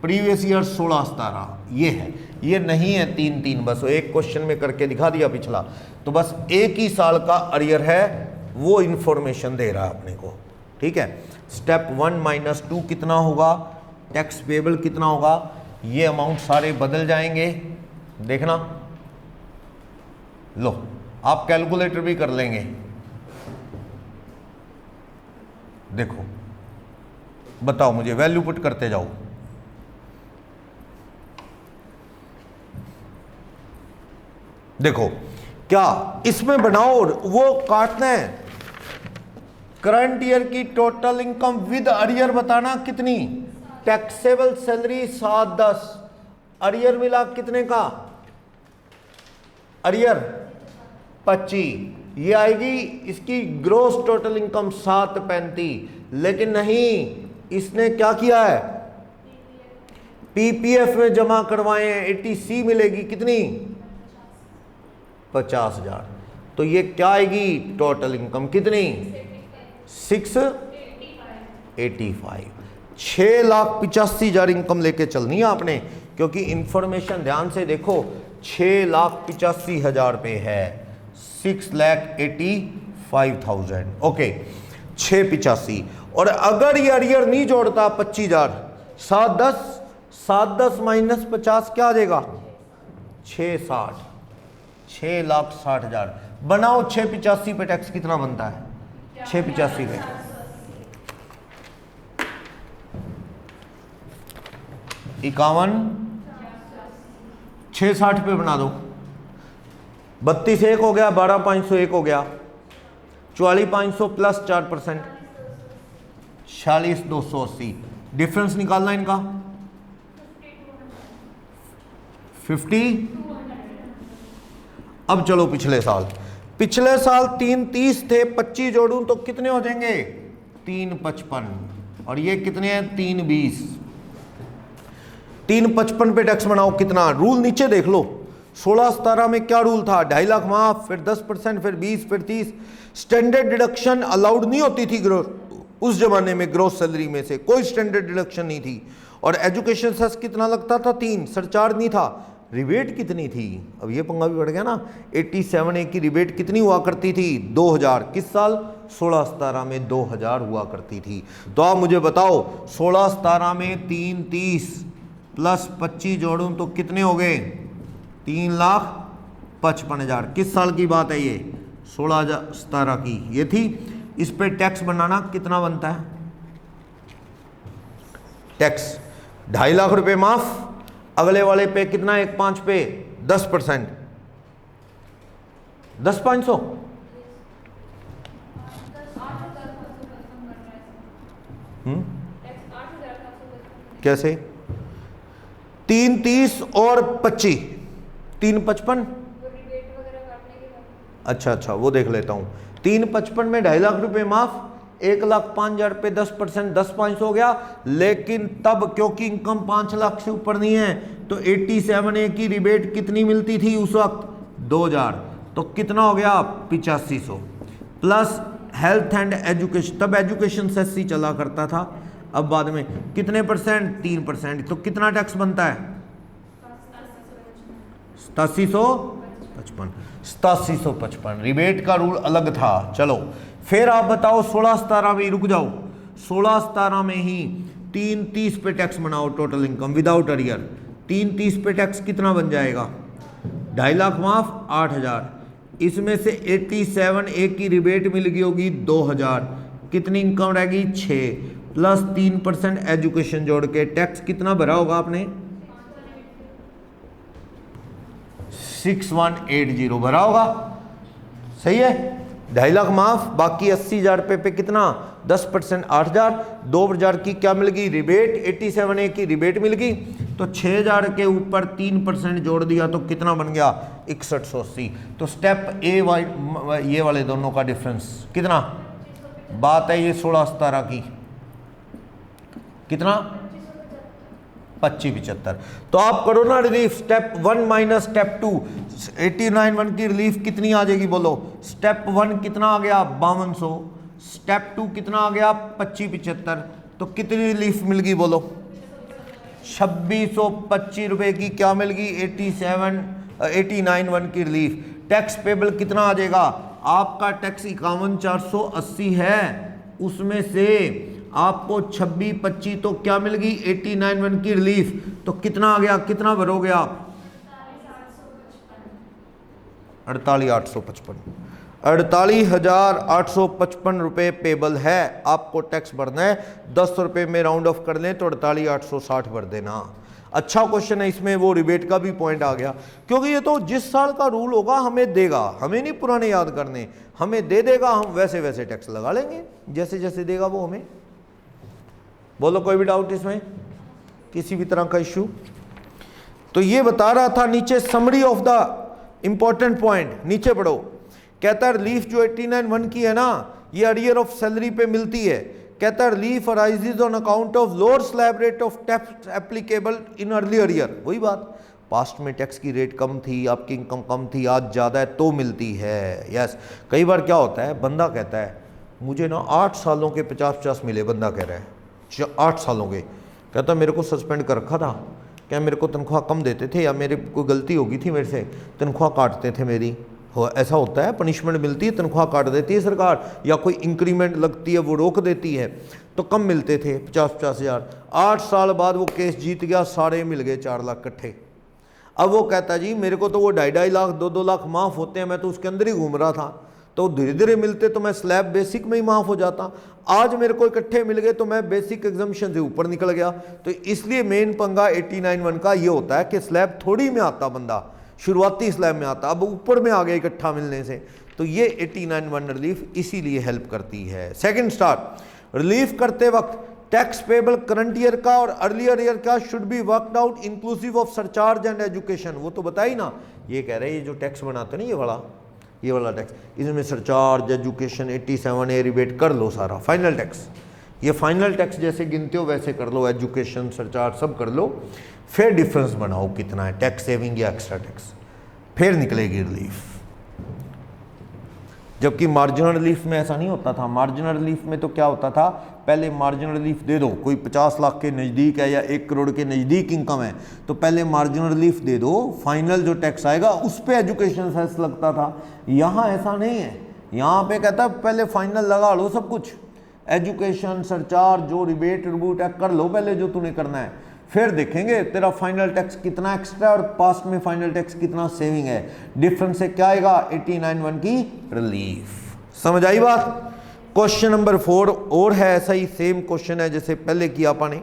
प्रीवियस ईयर 16-17, ये है, ये नहीं है 3-3। बस एक क्वेश्चन में करके दिखा दिया पिछला, तो बस एक ही साल का अरियर है, वो इंफॉर्मेशन दे रहा है अपने को। ठीक है, स्टेप 1 माइनस 2 कितना होगा? टैक्स पेबल कितना होगा? ये अमाउंट सारे बदल जाएंगे, देखना। लो आप कैलकुलेटर भी कर लेंगे, देखो बताओ मुझे, वैल्यू पुट करते जाओ। देखो क्या इसमें बनाओ, वो काटना है करंट ईयर की टोटल इनकम विद अरियर बताना कितनी? टैक्सेबल सैलरी 7-10, अरियर मिला कितने का? अरियर 25, ये आएगी इसकी ग्रोस टोटल इनकम 735। लेकिन नहीं, इसने क्या किया है? पीपीएफ में जमा करवाए हैं, 80C मिलेगी कितनी? 50,000। तो ये क्या आएगी? टोटल इनकम कितनी? 685। 6,85,000 इनकम लेके चलनी है आपने, क्योंकि इंफॉर्मेशन ध्यान से देखो, 6,85,000 पे है, 6,85,000। ओके 685। और अगर ये अरियर नहीं जोड़ता 25,000, 7-10 माइनस 50 क्या आ जाएगा? 660, 6,60,000। बनाओ 685 पे टैक्स कितना बनता है? 685 पे 51, 660 पे बना दो, 32 1 हो गया, 12,501 हो गया, 44,500 प्लस 4%, 46,280। डिफरेंस निकालना इनका 50। अब चलो पिछले साल 330 थे, 25 जोड़ूं तो कितने हो जाएंगे? 355। और ये कितने हैं 320। 355 पे टैक्स बनाओ कितना, रूल नीचे देख लो। 16-17 में क्या रूल था, 2.5 लाख माफ, फिर 10%, फिर 20, फिर 30। स्टैंडर्ड डिडक्शन अलाउड नहीं होती थी उस जमाने में, ग्रोस सैलरी में से कोई स्टैंडर्ड डिडक्शन नहीं थी। और एजुकेशन सेस कितना लगता था 3, सरचार्ज नहीं था। रिबेट कितनी थी, अब ये पंगा भी बढ़ गया ना। 87A की रिबेट कितनी हुआ करती थी 2000, किस साल 16-17 में 2000 हुआ करती थी। तो आप मुझे बताओ 16-17 में 330 प्लस 25 जोड़ूं तो कितने हो गए 3,55,000। किस साल की बात है ये 16-17 की ये थी। इस पे टैक्स बनाना कितना बनता है, टैक्स 2.5 लाख रुपए माफ, अगले वाले पे कितना 1.5 पे 10%, 10,500। कैसे 330 और 25, 355। अच्छा वो देख लेता हूं। 355 में 2.5 लाख रुपए माफ, 1,05,000 पे 10%, 10,500 हो गया। लेकिन तब क्योंकि इनकम 5 लाख से ऊपर नहीं है तो 87A की रिबेट कितनी मिलती थी उस वक्त 2,000, तो कितना हो गया 8500 प्लस हेल्थ एंड एजुकेशन, तब एजुकेशन सेस ही चला करता था, अब बाद में कितने परसेंट 3%, तो कितना टैक्स बनता है 8755। रिबेट का रूल अलग था। चलो फिर आप बताओ 16-17 में, रुक जाओ, 16-17 में ही 330 पे टैक्स बनाओ, टोटल इनकम विदाउट अरियर। 330 पे टैक्स कितना बन जाएगा 2.5 लाख माफ 8,000, इसमें से 87A की रिबेट मिल गई होगी 2,000, कितनी इनकम रहेगी 6 प्लस 3% एजुकेशन जोड़ के टैक्स कितना भरा होगा आपने 6180 भरा होगा, सही है। 2.5 लाख माफ, बाकी 80,000 रुपये पे कितना 10% 8,000, 2,000 की क्या मिल गई रिबेट, 87A की रिबेट मिल गई, तो 6,000 के ऊपर 3% जोड़ दिया तो कितना बन गया 6180। तो स्टेप ए ये वाले दोनों का डिफरेंस कितना, बात है ये 16-17 की, कितना 2575। तो आप करो ना रिलीफ, स्टेप 1 माइनस स्टेप 2, 89,1 की रिलीफ कितनी आ जाएगी बोलो। स्टेप 1 कितना आ गया 5200, स्टेप 2 कितना आ गया 2575, तो कितनी रिलीफ मिल गई बोलो 2625 रुपए की क्या मिल गई 89,1 की रिलीफ। टैक्स पेबल कितना आ जाएगा आपका, टैक्स 51,480 है, उसमें से आपको 2625 तो क्या मिल गई 89,1 की रिलीफ, तो कितना आ गया, कितना भरोगे आप 48,855, 48,855 रुपए पेबल है, आपको टैक्स भरना है। 10 रुपए में राउंड ऑफ कर लें तो 48,860 भर देना। अच्छा क्वेश्चन है, इसमें वो रिबेट का भी पॉइंट आ गया, क्योंकि ये तो जिस साल का रूल होगा हमें देगा, हमें नहीं पुराने याद करने, हमें दे देगा, हम वैसे वैसे टैक्स लगा लेंगे जैसे जैसे देगा वो हमें। बोलो कोई भी डाउट इसमें, किसी भी तरह का इश्यू। तो ये बता रहा था नीचे summary of the important point, नीचे पढ़ो, कहता है रिलीफ जो 89(1) की है ना, ये अरियर ऑफ सैलरी पे मिलती है। कहता है relief arises on account of lower slab rate of tax applicable in early arrear. वही बात, पास्ट में टैक्स की रेट कम थी, आपकी इनकम कम थी, आज ज़्यादा है तो मिलती है। यस, कई बार क्या होता है, बंदा कहता है मुझे ना 8 सालों के 50-50 मिले, बंदा कह रहा है 8 सालों के, कहता मेरे को सस्पेंड कर रखा था, क्या मेरे को तनख्वाह कम देते थे या मेरे कोई गलती होगी थी मेरे से, तनख्वाह काटते थे मेरी, ऐसा होता है, पनिशमेंट मिलती है, तनख्वाह काट देती है सरकार, या कोई इंक्रीमेंट लगती है वो रोक देती है, तो कम मिलते थे 50-50 हज़ार। 8 साल बाद वो केस जीत गया, सारे मिल गए 4 लाख इकट्ठे। अब वो कहता जी मेरे को तो वो 2.5 लाख 2-2 लाख माफ़ होते हैं, मैं तो उसके अंदर ही घूम रहा था, तो धीरे धीरे मिलते तो मैं स्लैब बेसिक में ही माफ़ हो जाता, आज मेरे को इकट्ठे मिल गए तो मैं बेसिक एग्जामिशन से ऊपर निकल गया। तो इसलिए मेन पंगा 89(1) का ये होता है कि स्लैब थोड़ी में आता बंदा, शुरुआती स्लैब में आता, अब ऊपर में आ गया इकट्ठा मिलने से, तो ये 89(1) रिलीफ इसीलिए हेल्प करती है। सेकंड स्टार, रिलीफ करते वक्त टैक्स पेबल करंट ईयर का और अर्लियर ईयर का should be worked out inclusive of surcharge and education. वो तो बताई ना, ये कह रहे हैं ये जो टैक्स बनाते ना ये वाला टैक्स, इसमें सरचार्ज एजुकेशन 87A रिबेट कर लो सारा, फाइनल टैक्स ये फाइनल टैक्स जैसे गिनते हो वैसे कर लो, एजुकेशन सरचार्ज सब कर लो, फिर डिफरेंस बनाओ कितना है टैक्स सेविंग या एक्स्ट्रा टैक्स, फिर निकलेगी रिलीफ। जबकि मार्जिनल रिलीफ में ऐसा नहीं होता था। मार्जिनल रिलीफ में तो क्या होता था, पहले मार्जिनल रिलीफ दे दो, कोई 50 लाख के नज़दीक है या 1 करोड़ के नज़दीक इनकम है तो पहले मार्जिनल रिलीफ दे दो, फाइनल जो टैक्स आएगा उस पे एजुकेशन सेस लगता था। यहाँ ऐसा नहीं है, यहाँ पे कहता है पहले फाइनल लगा लो सब कुछ, एजुकेशन सरचार्ज जो रिबेट रिबूट है कर लो पहले जो तूने करना है, फिर देखेंगे तेरा फाइनल टैक्स कितना एक्स्ट्रा और पास्ट में फाइनल टैक्स कितना सेविंग है। डिफरेंस से क्या आएगा, 89(1) की रिलीफ। समझ आई बात। क्वेश्चन नंबर 4 और है ऐसा ही सेम क्वेश्चन है जैसे पहले किया अपन ने।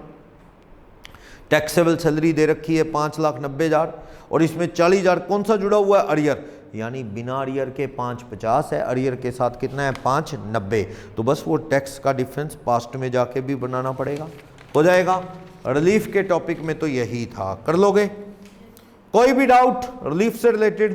टैक्सेबल सैलरी दे रखी है 5,90,000 और इसमें 40,000 कौन सा जुड़ा हुआ है, अरियर, यानी बिना अरियर के 5,50 है, अरियर के साथ कितना है 5,90। तो बस वो टैक्स का डिफरेंस पास्ट में जाके भी बनाना पड़ेगा, हो जाएगा। रिलीफ के टॉपिक में तो यही था, कर लोगे। कोई भी डाउट रिलीफ से रिलेटेड?